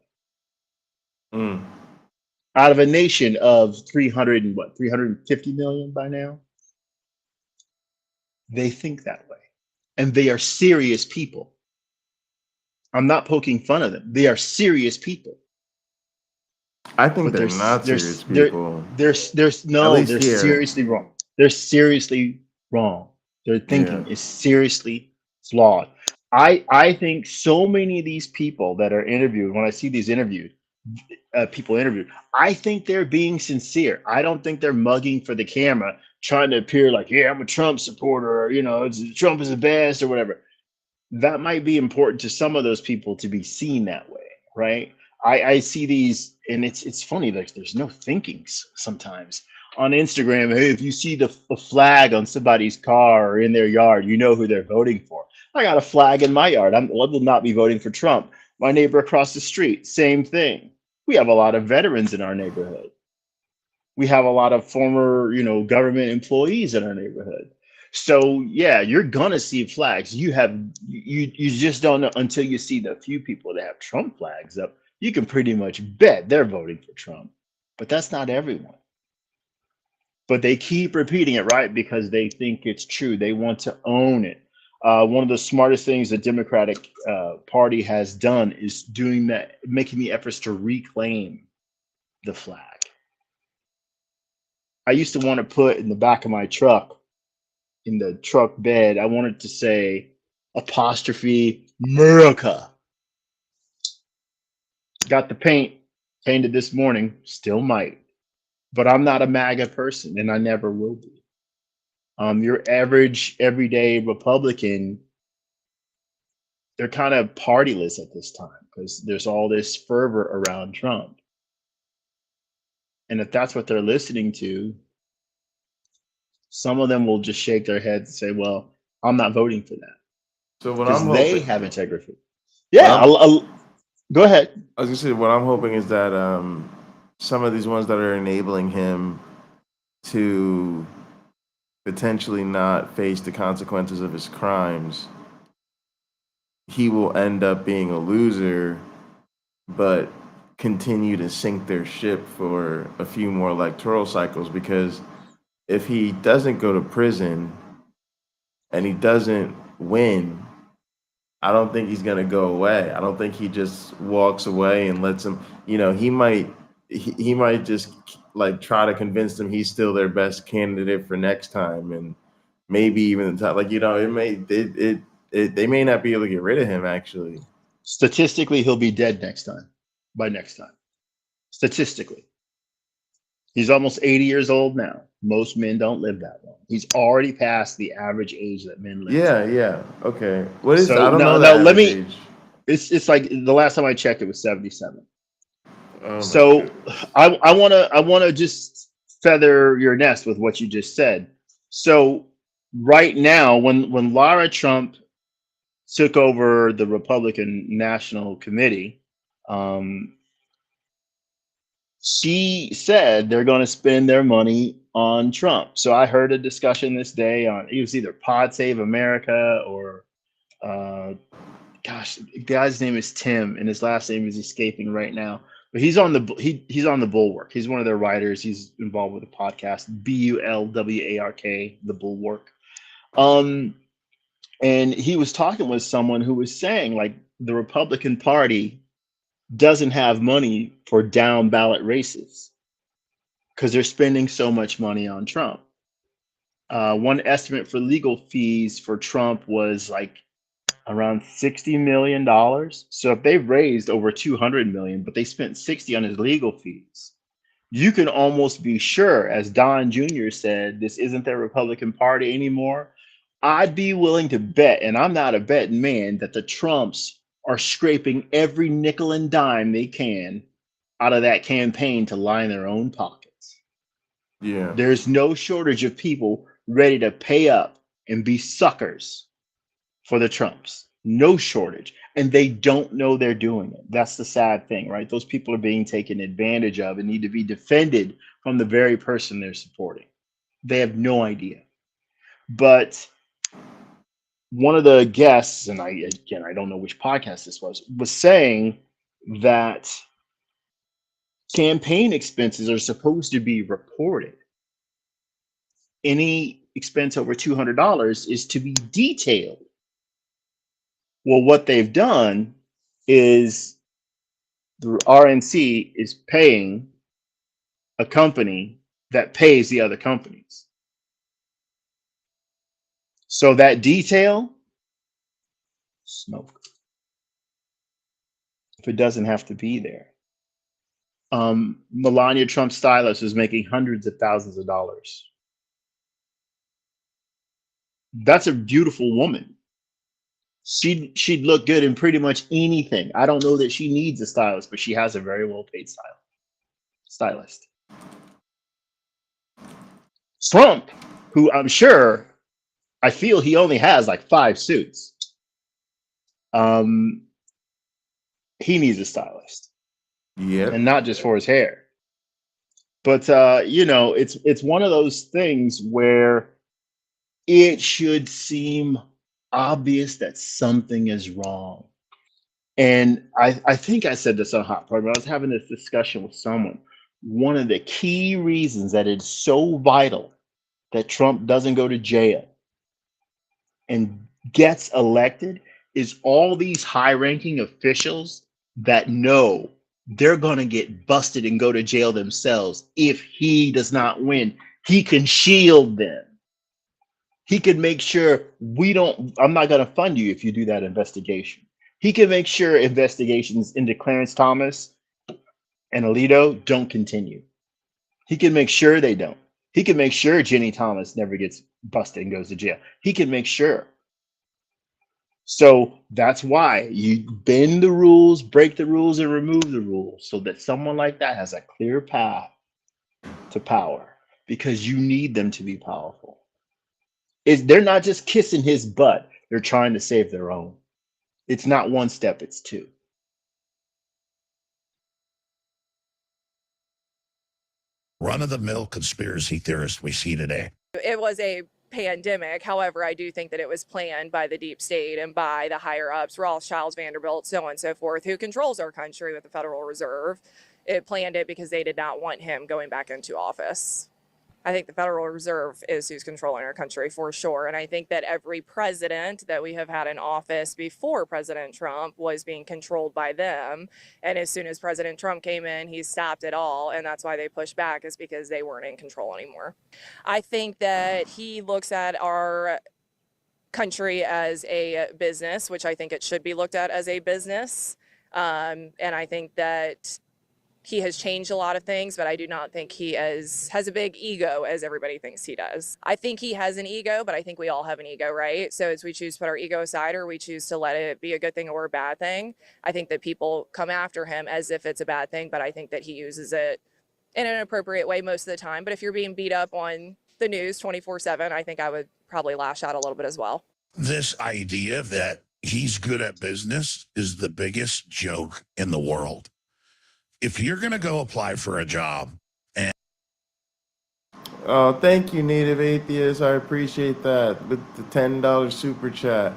Out of a nation of 350 million by now. They think that way. And they are serious people. I'm not poking fun of them. They are serious people. I think But they're not serious people. They're here. seriously wrong. They're seriously wrong. Their thinking is seriously flawed. I think so many of these people that are interviewed, when I see these people interviewed, I think they're being sincere. I don't think they're mugging for the camera, trying to appear like, yeah, I'm a Trump supporter, or, Trump is the best or whatever. That might be important to some of those people to be seen that way, right? I see these, and it's funny, like there's no thinkings sometimes on Instagram. Hey, if you see the flag on somebody's car or in their yard, you know who they're voting for. I got a flag in my yard. I will not be voting for Trump. My neighbor across the street, same thing. We have a lot of veterans in our neighborhood. We have a lot of former, government employees in our neighborhood. So yeah, you're gonna see flags. You just don't know until you see the few people that have Trump flags up. You can pretty much bet they're voting for Trump, but that's not everyone. But they keep repeating it, right? Because they think it's true. They want to own it. One of the smartest things the Democratic Party has done is doing that, making the efforts to reclaim the flag. I used to want to put in the back of my truck, in the truck bed, I wanted to say apostrophe America. Got the painted this morning, still might, but I'm not a MAGA person and I never will be. Your average everyday Republican, they're kind of partyless at this time because there's all this fervor around Trump. And if that's what they're listening to, some of them will just shake their heads and say, "Well, I'm not voting for that," So what because I'm they hoping, have integrity. what Yeah, go ahead. I was gonna say what I'm hoping is that some of these ones that are enabling him to potentially not face the consequences of his crimes, he will end up being a loser, but continue to sink their ship for a few more electoral cycles. Because if he doesn't go to prison and he doesn't win, I don't think he's gonna go away. I don't think he just walks away and lets him. He might just like try to convince them he's still their best candidate for next time, and maybe even the top. Like they may not be able to get rid of him actually. Statistically, he'll be dead by next time. Statistically, he's almost 80 years old now. Most men don't live that long. He's already past the average age that men live. Yeah. Okay. What is? So I don't no, know no. that Let me. age. It's like the last time I checked, it was 77. Oh my So goodness. I wanna just feather your nest with what you just said. So right now, when Lara Trump took over the Republican National Committee, she said they're going to spend their money on Trump. So I heard a discussion this day on, it was either Pod Save America or gosh, the guy's name is Tim and his last name is escaping right now. But he's on the Bulwark. He's one of their writers. He's involved with a podcast, BULWARK, the Bulwark. And he was talking with someone who was saying like the Republican Party doesn't have money for down ballot races because they're spending so much money on Trump. One estimate for legal fees for Trump was like around $60 million. So if they've raised over 200 million, but they spent 60 on his legal fees, you can almost be sure, as Don Jr. said, this isn't their Republican Party anymore. I'd be willing to bet, and I'm not a betting man, that the Trumps are scraping every nickel and dime they can out of that campaign to line their own pockets. Yeah. There's no shortage of people ready to pay up and be suckers for the Trumps. No shortage. And they don't know they're doing it. That's the sad thing, right? Those people are being taken advantage of and need to be defended from the very person they're supporting. They have no idea. But one of the guests, and I don't know which podcast this was saying that campaign expenses are supposed to be reported. Any expense over $200 is to be detailed. Well, what they've done is the RNC is paying a company that pays the other companies. So that detail, smoke. If it doesn't have to be there. Melania Trump's stylist is making hundreds of thousands of dollars. That's a beautiful woman. She'd look good in pretty much anything. I don't know that she needs a stylist, but she has a very well paid stylist. Trump, who I feel he only has like 5 suits. He needs a stylist. Yeah. And not just for his hair. But it's one of those things where it should seem obvious that something is wrong. And I think I said this on Hot Party, but I was having this discussion with someone. One of the key reasons that it's so vital that Trump doesn't go to jail and gets elected is all these high-ranking officials that know they're going to get busted and go to jail themselves if he does not win. He can shield them. He can make sure I'm not going to fund you if you do that investigation. He can make sure investigations into Clarence Thomas and Alito don't continue. He can make sure they don't. He can make sure Jenny Thomas never gets busted and goes to jail. He can make sure. So that's why you bend the rules, break the rules, and remove the rules so that someone like that has a clear path to power, because you need them to be powerful. they're not just kissing his butt. They're trying to save their own. It's not one step, it's two. Run-of-the-mill conspiracy theorist we see today. It was a pandemic. However, I do think that it was planned by the deep state and by the higher ups, Rothschilds, Vanderbilt, so on and so forth, who controls our country with the Federal Reserve. It planned it because they did not want him going back into office. I think the Federal Reserve is who's controlling our country for sure. And I think that every president that we have had in office before President Trump was being controlled by them. And as soon as President Trump came in, he stopped it all. And that's why they pushed back, is because they weren't in control anymore. I think that he looks at our country as a business, which I think it should be looked at as a business. And I think that he has changed a lot of things, but I do not think he has a big ego as everybody thinks he does. I think he has an ego, but I think we all have an ego, right? So it's we choose to put our ego aside, or we choose to let it be a good thing or a bad thing. I think that people come after him as if it's a bad thing, but I think that he uses it in an appropriate way most of the time. But if you're being beat up on the news 24/7, I think I would probably lash out a little bit as well. This idea that he's good at business is the biggest joke in the world. If you're going to go apply for a job and... Oh, thank you, Native Atheist. I appreciate that. With the $10 super chat.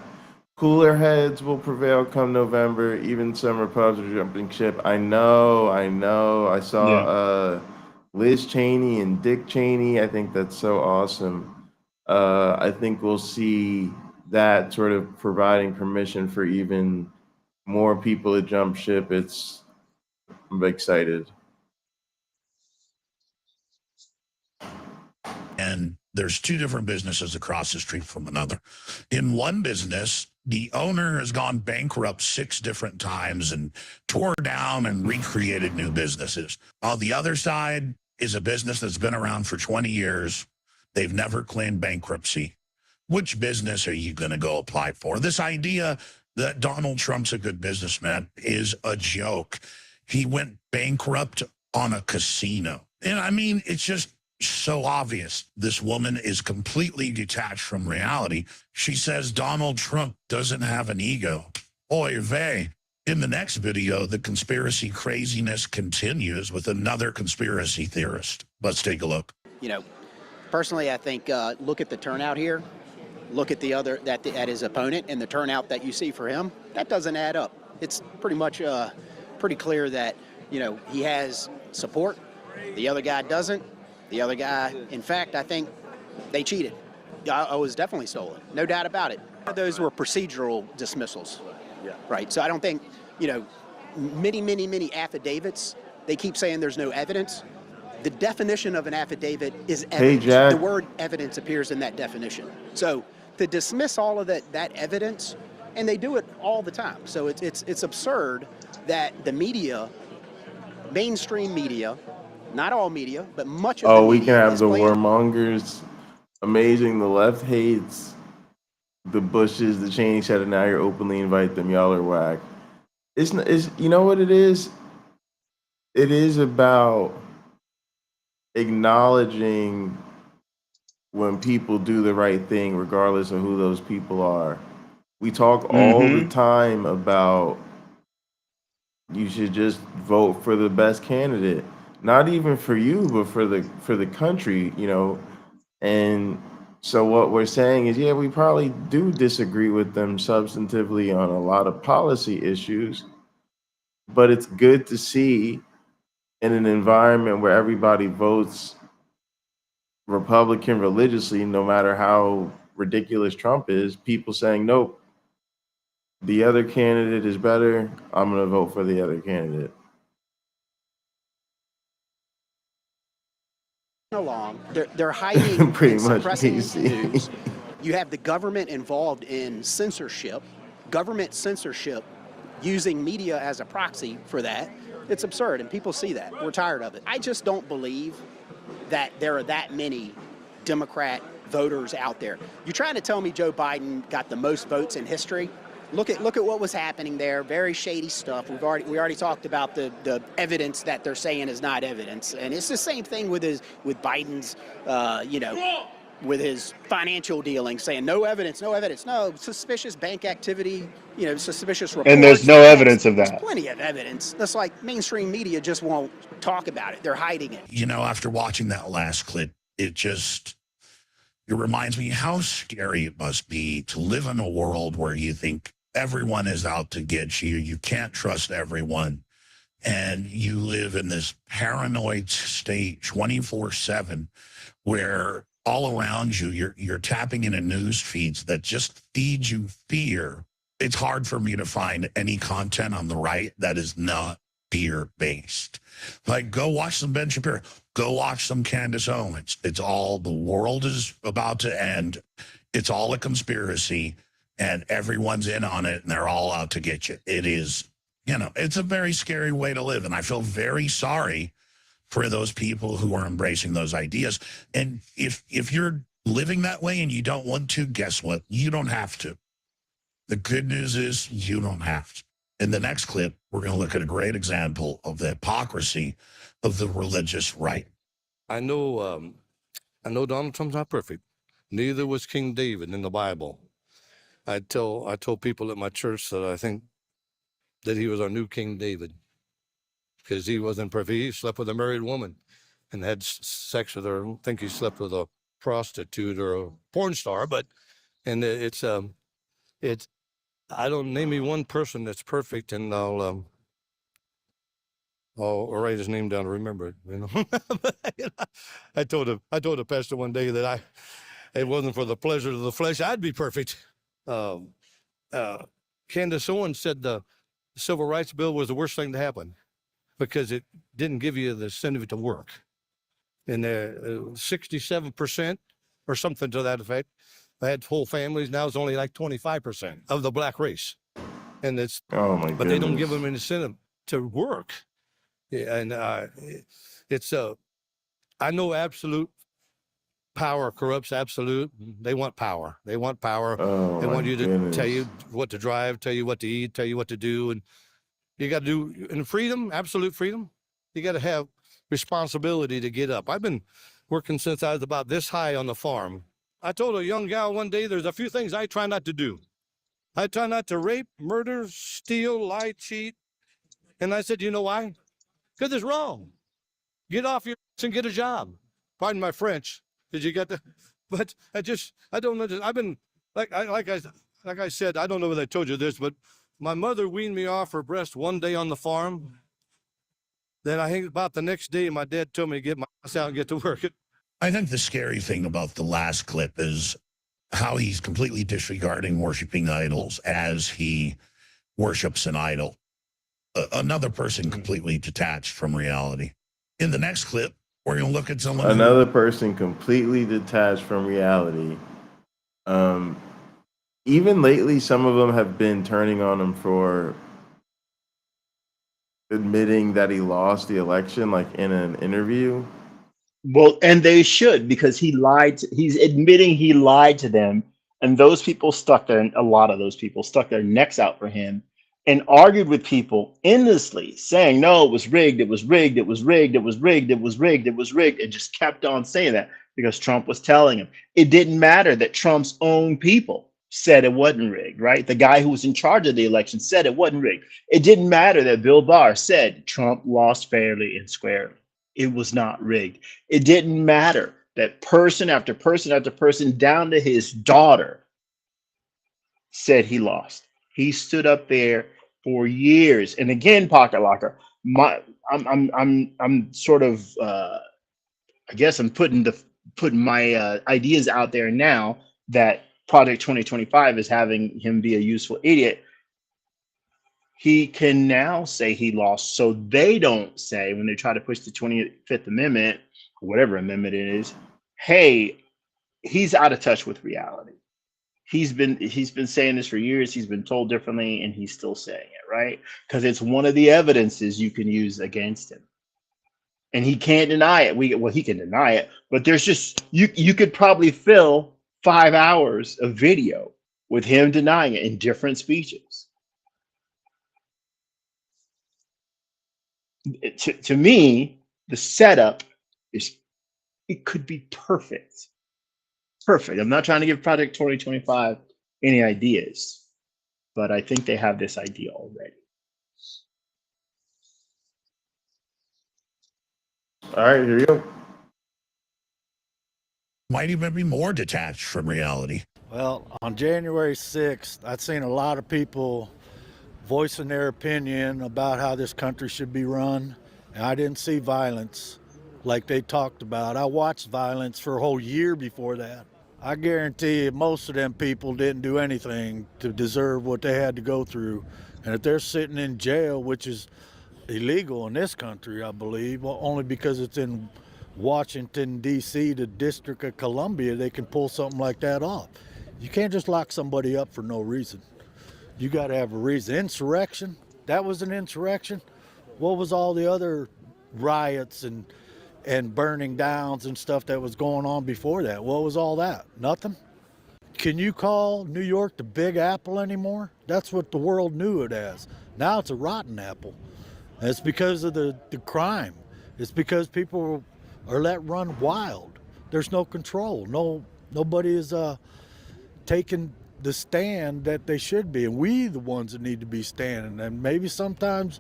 Cooler heads will prevail come November. Even summer pubs are jumping ship. I know. I saw Liz Cheney and Dick Cheney. I think that's so awesome. I think we'll see that sort of providing permission for even more people to jump ship. I'm excited. And there's two different businesses across the street from another. In one business, the owner has gone bankrupt 6 different times and tore down and recreated new businesses. On the other side is a business that's been around for 20 years. They've never claimed bankruptcy. Which business are you going to go apply for? This idea that Donald Trump's a good businessman is a joke. He went bankrupt on a casino. And I mean, it's just so obvious. This woman is completely detached from reality. She says Donald Trump doesn't have an ego. Oy vey. In the next video, the conspiracy craziness continues with another conspiracy theorist. Let's take a look. You know, personally, I think look at the turnout here. Look at the other, at his opponent, and the turnout that you see for him. That doesn't add up. It's pretty much pretty clear that, you know, he has support. The other guy doesn't. The other guy, in fact, I think they cheated. I was definitely stolen. No doubt about it. Those were procedural dismissals. Yeah. Right. So I don't think, you know, many affidavits, they keep saying there's no evidence. The definition of an affidavit is evidence. Hey, Jack. The word evidence appears in that definition. So to dismiss all of that evidence, and they do it all the time. So it's absurd that the media, mainstream media, not all media, but much of the media. We can have the warmongers. Amazing. The left hates the Bushes, the Cheney said, and now you're openly invite them. Y'all are whack. It's you know what it is? It is about acknowledging when people do the right thing, regardless of who those people are. We talk all the time about you should just vote for the best candidate, not even for you, but for the country, you know. And so what we're saying is, yeah, we probably do disagree with them substantively on a lot of policy issues, but it's good to see in an environment where everybody votes Republican religiously, no matter how ridiculous Trump is, people saying, nope, the other candidate is better. I'm going to vote for the other candidate. Along, they're hiding Pretty and much suppressing easy. news. You have the government involved in censorship, government censorship, using media as a proxy for that. It's absurd, and people see that. We're tired of it. I just don't believe that there are that many Democrat voters out there. You're trying to tell me Joe Biden got the most votes in history? Look at what was happening there. Very shady stuff. We already talked about the evidence that they're saying is not evidence, and it's the same thing with Biden's with his financial dealings, saying no evidence, no suspicious bank activity, suspicious reports. And there's no evidence of There's that. plenty of evidence. That's like mainstream media just won't talk about it. They're hiding it. After watching that last clip, it reminds me how scary it must be to live in a world where you think everyone is out to get you. You can't trust everyone. And you live in this paranoid state 24/7 where all around you, you're tapping into news feeds that just feed you fear. It's hard for me to find any content on the right that is not fear-based. Like, go watch some Ben Shapiro. Go watch some Candace Owens. It's all, the world is about to end. It's all a conspiracy, and everyone's in on it, and they're all out to get you. It is, it's a very scary way to live, and I feel very sorry for those people who are embracing those ideas. And if you're living that way and you don't want to, guess what? You don't have to. The good news is you don't have to. In the next clip, we're going to look at a great example of the hypocrisy of the religious right. I know Donald Trump's not perfect. Neither was King David in the Bible. I told people at my church that I think that he was our new King David, because he wasn't perfect. He slept with a married woman and had sex with her. I don't think he slept with a prostitute or a porn star, I don't name me one person that's perfect, and I'll write his name down to remember it. I told a pastor one day that it wasn't for the pleasure of the flesh, I'd be perfect. Candace Owens said the civil rights bill was the worst thing to happen because it didn't give you the incentive to work. And 67% or something to that effect, I had whole families. Now it's only like 25% of the black race. And it's, oh my but goodness. they don't give them an incentive to work. Yeah, and I know absolute power corrupts absolute. They want power. They want power. Oh, they want you to goodness. tell you what to drive, tell you what to eat, tell you what to do. And you got to do, in freedom, absolute freedom, you got to have responsibility to get up. I've been working since I was about this high on the farm. I told a young gal one day, there's a few things I try not to do. I try not to rape, murder, steal, lie, cheat. And I said, you know why? Because it's wrong. Get off your ass and get a job. Pardon my French. Did you get the? But I don't know. I've been like I said. I don't know whether I told you this, but my mother weaned me off her breast one day on the farm. Then I think about the next day, my dad told me to get my ass out and get to work. I think the scary thing about the last clip is how he's completely disregarding worshiping idols as he worships an idol. Another person completely detached from reality. In the next clip, we're going to look at someone. Another person completely detached from reality. Even lately, some of them have been turning on him for admitting that he lost the election, like in an interview. Well, and they should, because he lied. He's admitting he lied to them. And those people a lot of those people stuck their necks out for him and argued with people endlessly, saying, no, it was rigged, it was rigged, it was rigged, it was rigged, it was rigged, it was rigged, and just kept on saying that because Trump was telling him. It didn't matter that Trump's own people said it wasn't rigged, right? The guy who was in charge of the election said it wasn't rigged. It didn't matter that Bill Barr said Trump lost fairly and squarely. It was not rigged. It didn't matter that person after person after person, down to his daughter, said he lost. He stood up there for years. And again, Pocket Locker, I'm sort of I guess I'm putting my ideas out there now that Project 2025 is having him be a useful idiot. He can now say he lost, so they don't say when they try to push the 25th Amendment, or whatever amendment it is, hey, he's out of touch with reality. He's been saying this for years. He's been told differently, and he's still saying it, right? Because it's one of the evidences you can use against him, and he can't deny it. He can deny it, but there's just you could probably fill 5 hours of video with him denying it in different speeches. To me, the setup it could be perfect. perfect. I'm not trying to give Project 2025 any ideas, but I think they have this idea already. All right, here you go. Might even be more detached from reality. Well, on January 6th, I've seen a lot of people voicing their opinion about how this country should be run, and I didn't see violence like they talked about. I watched violence for a whole year before that. I guarantee you most of them people didn't do anything to deserve what they had to go through. And if they're sitting in jail, which is illegal in this country, I believe, well, only because it's in Washington, D.C., the District of Columbia, they can pull something like that off. You can't just lock somebody up for no reason. You got to have a reason. Insurrection, that was an insurrection. What was all the other riots and burning downs and stuff that was going on before that? What was all that? Nothing? Can you call New York the Big Apple anymore? That's what the world knew it as. Now it's a rotten apple. And it's because of the crime. It's because people are let run wild. There's no control. Nobody is taking the stand that they should be, and we the ones that need to be standing. And maybe sometimes,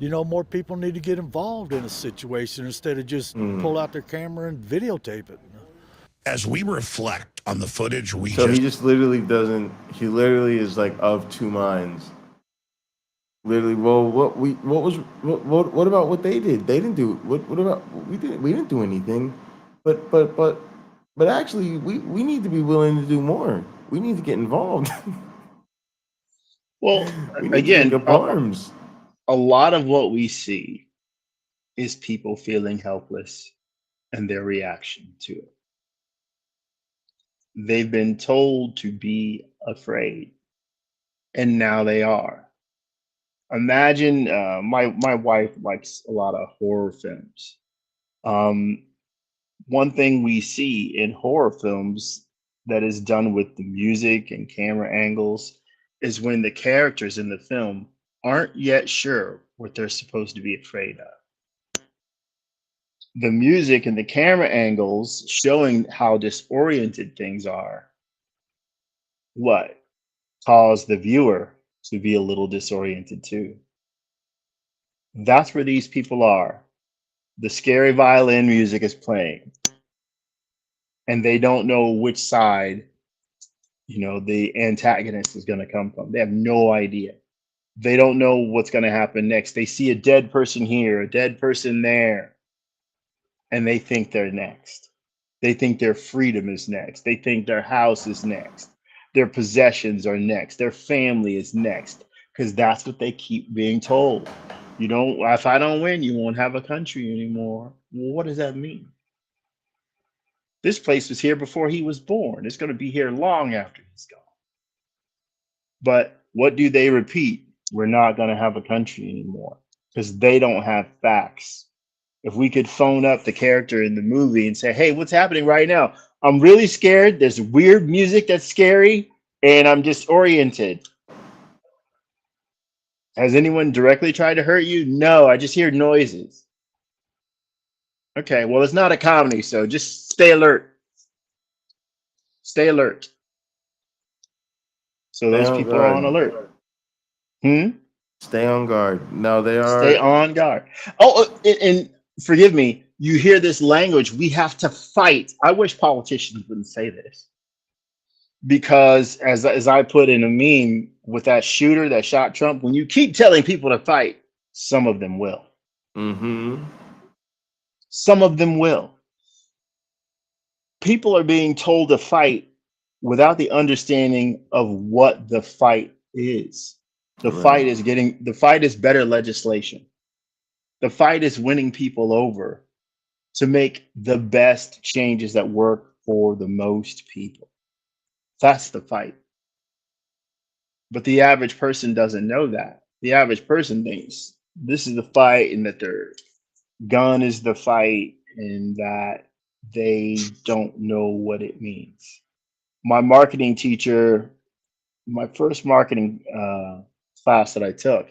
more people need to get involved in a situation instead of just pull out their camera and videotape it. As we reflect on the footage he just literally doesn't. He literally is like of two minds. Literally, well, what about what they did? They didn't do what about we didn't do anything, but actually we need to be willing to do more. We need to get involved. Well, we need again, to take up arms. A lot of what we see is people feeling helpless and their reaction to it. They've been told to be afraid, and now they are. Imagine my wife likes a lot of horror films. One thing we see in horror films that is done with the music and camera angles is when the characters in the film aren't yet sure what they're supposed to be afraid of. The music and the camera angles showing how disoriented things are, cause the viewer to be a little disoriented too. That's where these people are. The scary violin music is playing, and they don't know which side, the antagonist is going to come from. They have no idea. They don't know what's going to happen next. They see a dead person here, a dead person there, and they think they're next. They think their freedom is next. They think their house is next. Their possessions are next. Their family is next, because that's what they keep being told. If I don't win, you won't have a country anymore. Well, what does that mean? This place was here before he was born. It's going to be here long after he's gone. But what do they repeat? We're not going to have a country anymore, because they don't have facts. If we could phone up the character in the movie and say, hey, what's happening right now? I'm really scared. There's weird music that's scary, and I'm disoriented. Has anyone directly tried to hurt you? No, I just hear noises. Okay, well, it's not a comedy, so just stay alert. Stay alert. So those people are on alert. Stay on guard. No, they are. Stay on guard. Oh, and forgive me, you hear this language, we have to fight. I wish politicians wouldn't say this. Because as I put in a meme with that shooter that shot Trump, when you keep telling people to fight, some of them will. Some of them will. People are being told to fight without the understanding of what the fight is. The fight is better legislation. The fight is winning people over to make the best changes that work for the most people. That's the fight. But the average person doesn't know that. The average person thinks this is the fight and that their gun is the fight and that they don't know what it means. My marketing teacher, my first marketing class that I took,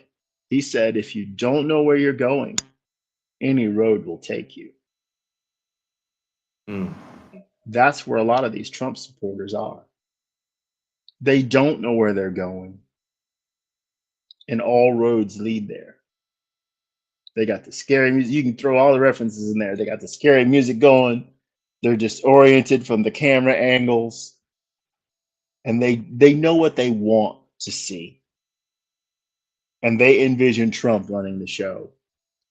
he said, if you don't know where you're going, any road will take you. That's where a lot of these Trump supporters are. They don't know where they're going, and all roads lead there. They got the scary music. You can throw all the references in there. They got the scary music going. They're disoriented from the camera angles, and they know what they want to see. And they envision Trump running the show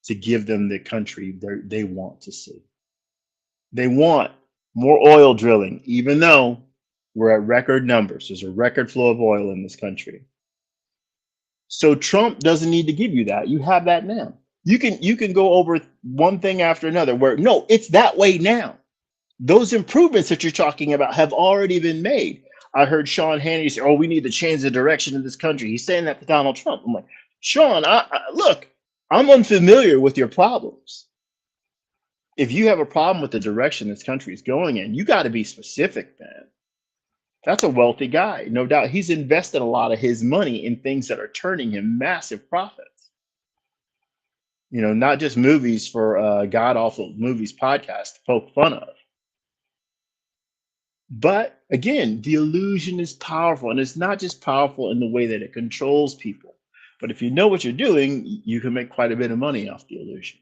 to give them the country they want to see. They want more oil drilling, even though we're at record numbers. There's a record flow of oil in this country. So Trump doesn't need to give you that. You have that now. You can go over one thing after another where, no, it's that way now. Those improvements that you're talking about have already been made. I heard Sean Hannity say, oh, we need to change the direction of this country. He's saying that to Donald Trump. I'm like, Sean, look, I'm unfamiliar with your problems. If you have a problem with the direction this country is going in, you got to be specific, man. That's a wealthy guy, no doubt. He's invested a lot of his money in things that are turning him massive profits. You know, not just movies for God Awful Movies podcast to poke fun of. But again, the illusion is powerful, and it's not just powerful in the way that it controls people. But if you know what you're doing, you can make quite a bit of money off the illusion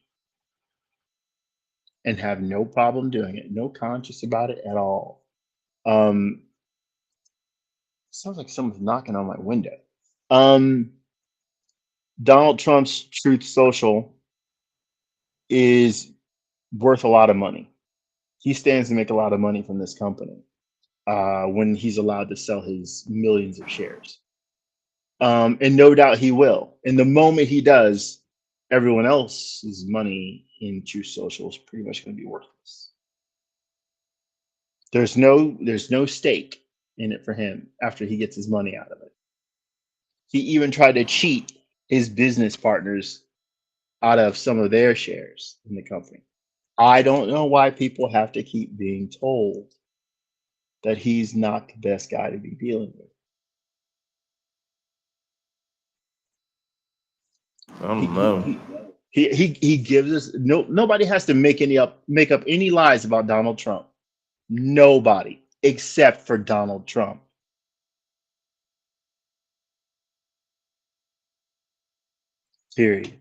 and have no problem doing it, no conscience about it at all. Sounds like someone's knocking on my window. Donald Trump's Truth Social is worth a lot of money. He stands to make a lot of money from this company when he's allowed to sell his millions of shares. And no doubt he will. And the moment he does, everyone else's money in Truth Social is pretty much going to be worthless. There's no stake in it for him after he gets his money out of it. He even tried to cheat his business partners out of some of their shares in the company. I don't know why people have to keep being told that he's not the best guy to be dealing with. I don't know. He gives us nobody has to make up any lies about Donald Trump. Nobody except for Donald Trump. Period.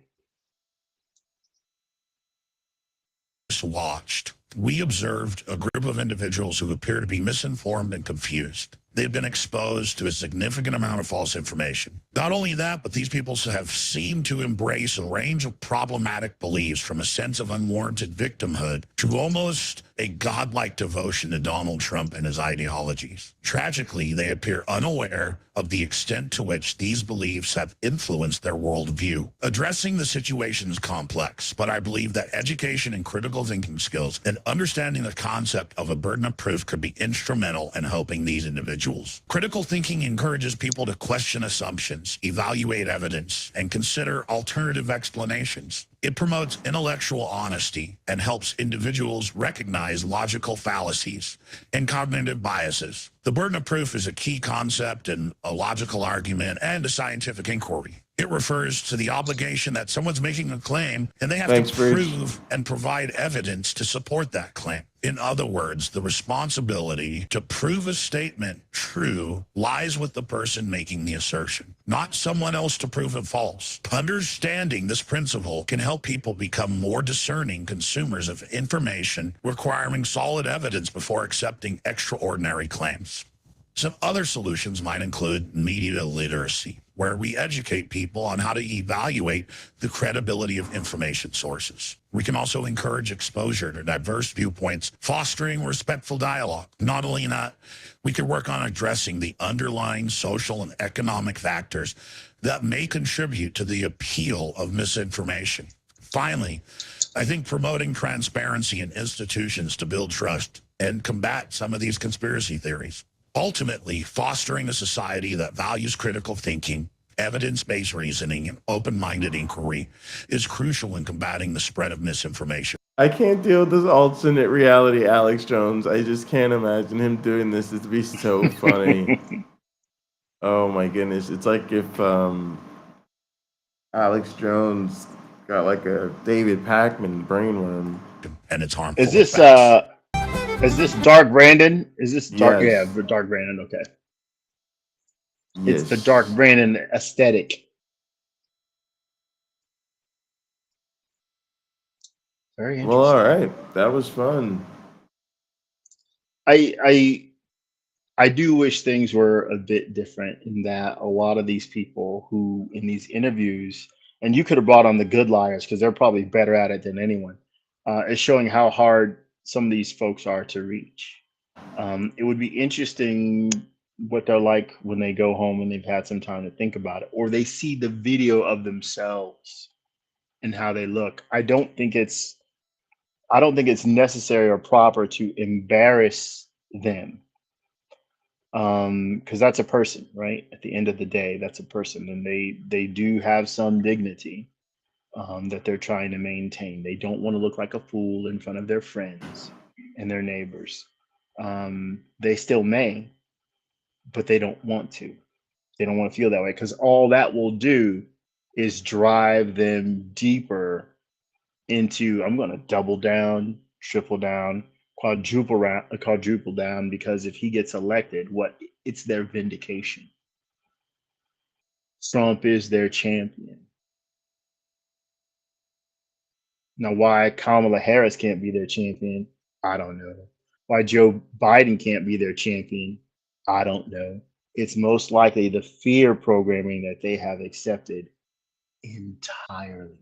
Watched. We observed a group of individuals who appear to be misinformed and confused. They've been exposed to a significant amount of false information. Not only that, but these people have seemed to embrace a range of problematic beliefs, from a sense of unwarranted victimhood to almost a godlike devotion to Donald Trump and his ideologies. Tragically, they appear unaware of the extent to which these beliefs have influenced their worldview. Addressing the situation is complex, but I believe that education and critical thinking skills and understanding the concept of a burden of proof could be instrumental in helping these individuals. Critical thinking encourages people to question assumptions, evaluate evidence, and consider alternative explanations. It promotes intellectual honesty and helps individuals recognize logical fallacies and cognitive biases. The burden of proof is a key concept in a logical argument and a scientific inquiry. It refers to the obligation that someone's making a claim and they have to prove and provide evidence to support that claim. In other words, the responsibility to prove a statement true lies with the person making the assertion, not someone else to prove it false. Understanding this principle can help people become more discerning consumers of information, requiring solid evidence before accepting extraordinary claims. Some other solutions might include media literacy, where we educate people on how to evaluate the credibility of information sources. We can also encourage exposure to diverse viewpoints, fostering respectful dialogue. Not only that, we can work on addressing the underlying social and economic factors that may contribute to the appeal of misinformation. Finally, I think promoting transparency in institutions to build trust and combat some of these conspiracy theories. Ultimately, fostering a society that values critical thinking, evidence-based reasoning, and open-minded inquiry is crucial in combating the spread of misinformation. I can't deal with this alternate reality Alex Jones. I just can't imagine him doing this. It'd be so funny. Oh my goodness. It's like if Alex Jones got like a David Pakman brainworm. And it's harmful. Is this Is this Dark Brandon? Is this Dark? Yes. Yeah, Dark Brandon. Okay. Yes. It's the Dark Brandon aesthetic. Very interesting. Well, all right. That was fun. I do wish things were a bit different in that a lot of these people who in these interviews, and you could have brought on the good liars because they're probably better at it than anyone, is showing how hard some of these folks are to reach. It would be interesting what they're like when they go home and they've had some time to think about it, or they see the video of themselves and how they look. I don't think it's necessary or proper to embarrass them, because that's a person, right? At the end of the day, that's a person, and they do have some dignity that they're trying to maintain. They don't want to look like a fool in front of their friends and their neighbors. They still may, but they don't want to. They don't want to feel that way, because all that will do is drive them deeper into, I'm going to double down, triple down, quadruple down, because if he gets elected, it's their vindication. Trump is their champion. Now, why Kamala Harris can't be their champion, I don't know. Why Joe Biden can't be their champion, I don't know. It's most likely the fear programming that they have accepted entirely.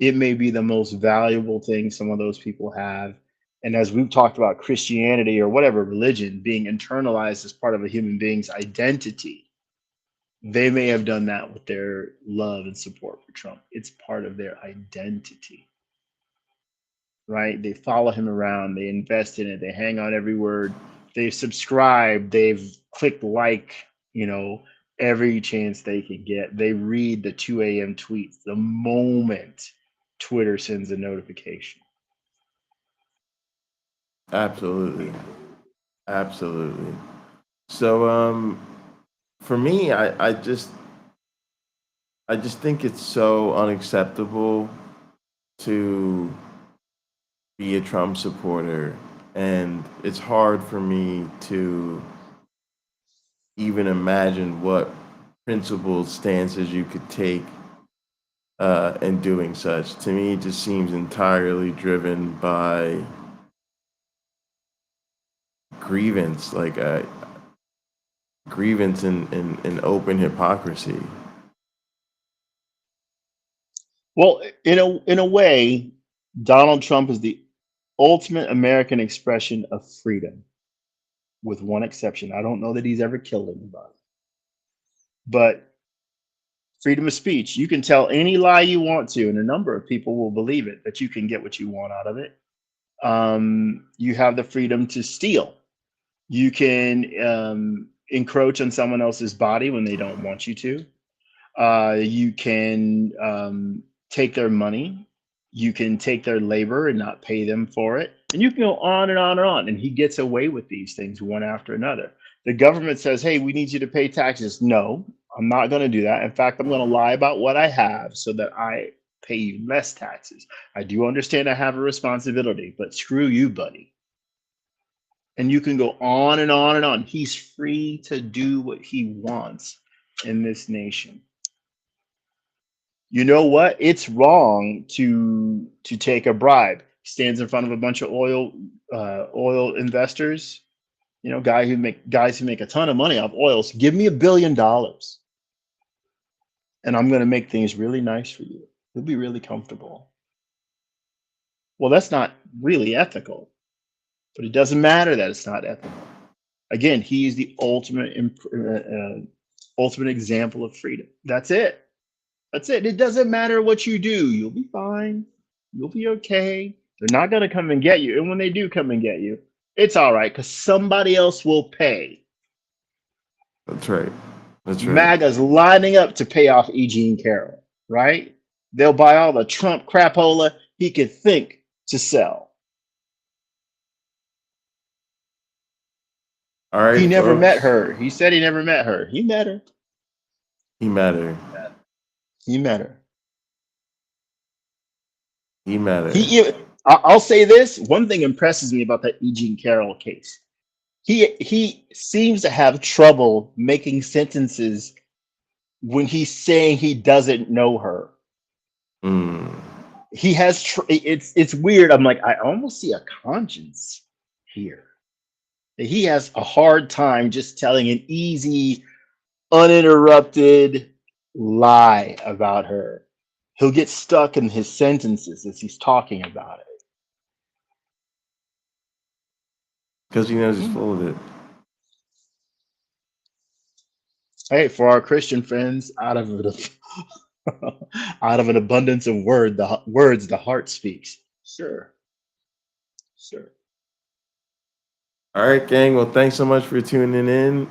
It may be the most valuable thing some of those people have. And as we've talked about Christianity or whatever religion being internalized as part of a human being's identity, they may have done that with their love and support for Trump. It's part of their identity, right? They follow him around, they invest in it, they hang on every word, they've subscribed, they've clicked like, every chance they can get. They read the 2 a.m. tweets the moment Twitter sends a notification. Absolutely. So for me, I just think it's so unacceptable to be a Trump supporter, and it's hard for me to even imagine what principled stances you could take in doing such. To me, it just seems entirely driven by grievance, like a grievance and open hypocrisy. Well, in a way, Donald Trump is the ultimate American expression of freedom, with one exception. I don't know that he's ever killed anybody, but freedom of speech. You can tell any lie you want to, and a number of people will believe it, but you can get what you want out of it. You have the freedom to steal. You can encroach on someone else's body when they don't want you to. You can take their money. You can take their labor and not pay them for it. And you can go on and on and on. And he gets away with these things one after another. The government says, hey, we need you to pay taxes. No, I'm not going to do that. In fact, I'm going to lie about what I have so that I pay you less taxes. I do understand I have a responsibility, but screw you, buddy. And you can go on and on and on. He's free to do what he wants in this nation. You know what? It's wrong to take a bribe. He stands in front of a bunch of oil investors, guys who make a ton of money off oil. So give me $1 billion, and I'm going to make things really nice for you. You'll be really comfortable. Well, that's not really ethical, but it doesn't matter that it's not ethical. Again, he is the ultimate example of freedom. That's it. That's it. It doesn't matter what you do. You'll be fine. You'll be okay. They're not going to come and get you. And when they do come and get you, it's all right, because somebody else will pay. That's right. MAGA's lining up to pay off E. Jean Carroll, right? They'll buy all the Trump crapola he could think to sell. All right. He never folks. met her. He said he never met her. He met her. He met her. He met her. He met her. I'll say this. One thing impresses me about that E. Jean Carroll case. He seems to have trouble making sentences when he's saying he doesn't know her. He has it's weird. I'm like, I almost see a conscience here. He has a hard time just telling an easy, uninterrupted lie about her. He'll get stuck in his sentences as he's talking about it. Because he knows he's full of it. Hey, for our Christian friends, out of an abundance of words, the heart speaks. Sure. All right, gang. Well, thanks so much for tuning in.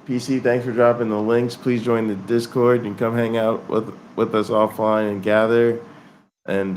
PC, thanks for dropping the links. Please join the Discord and come hang out with us offline and gather. And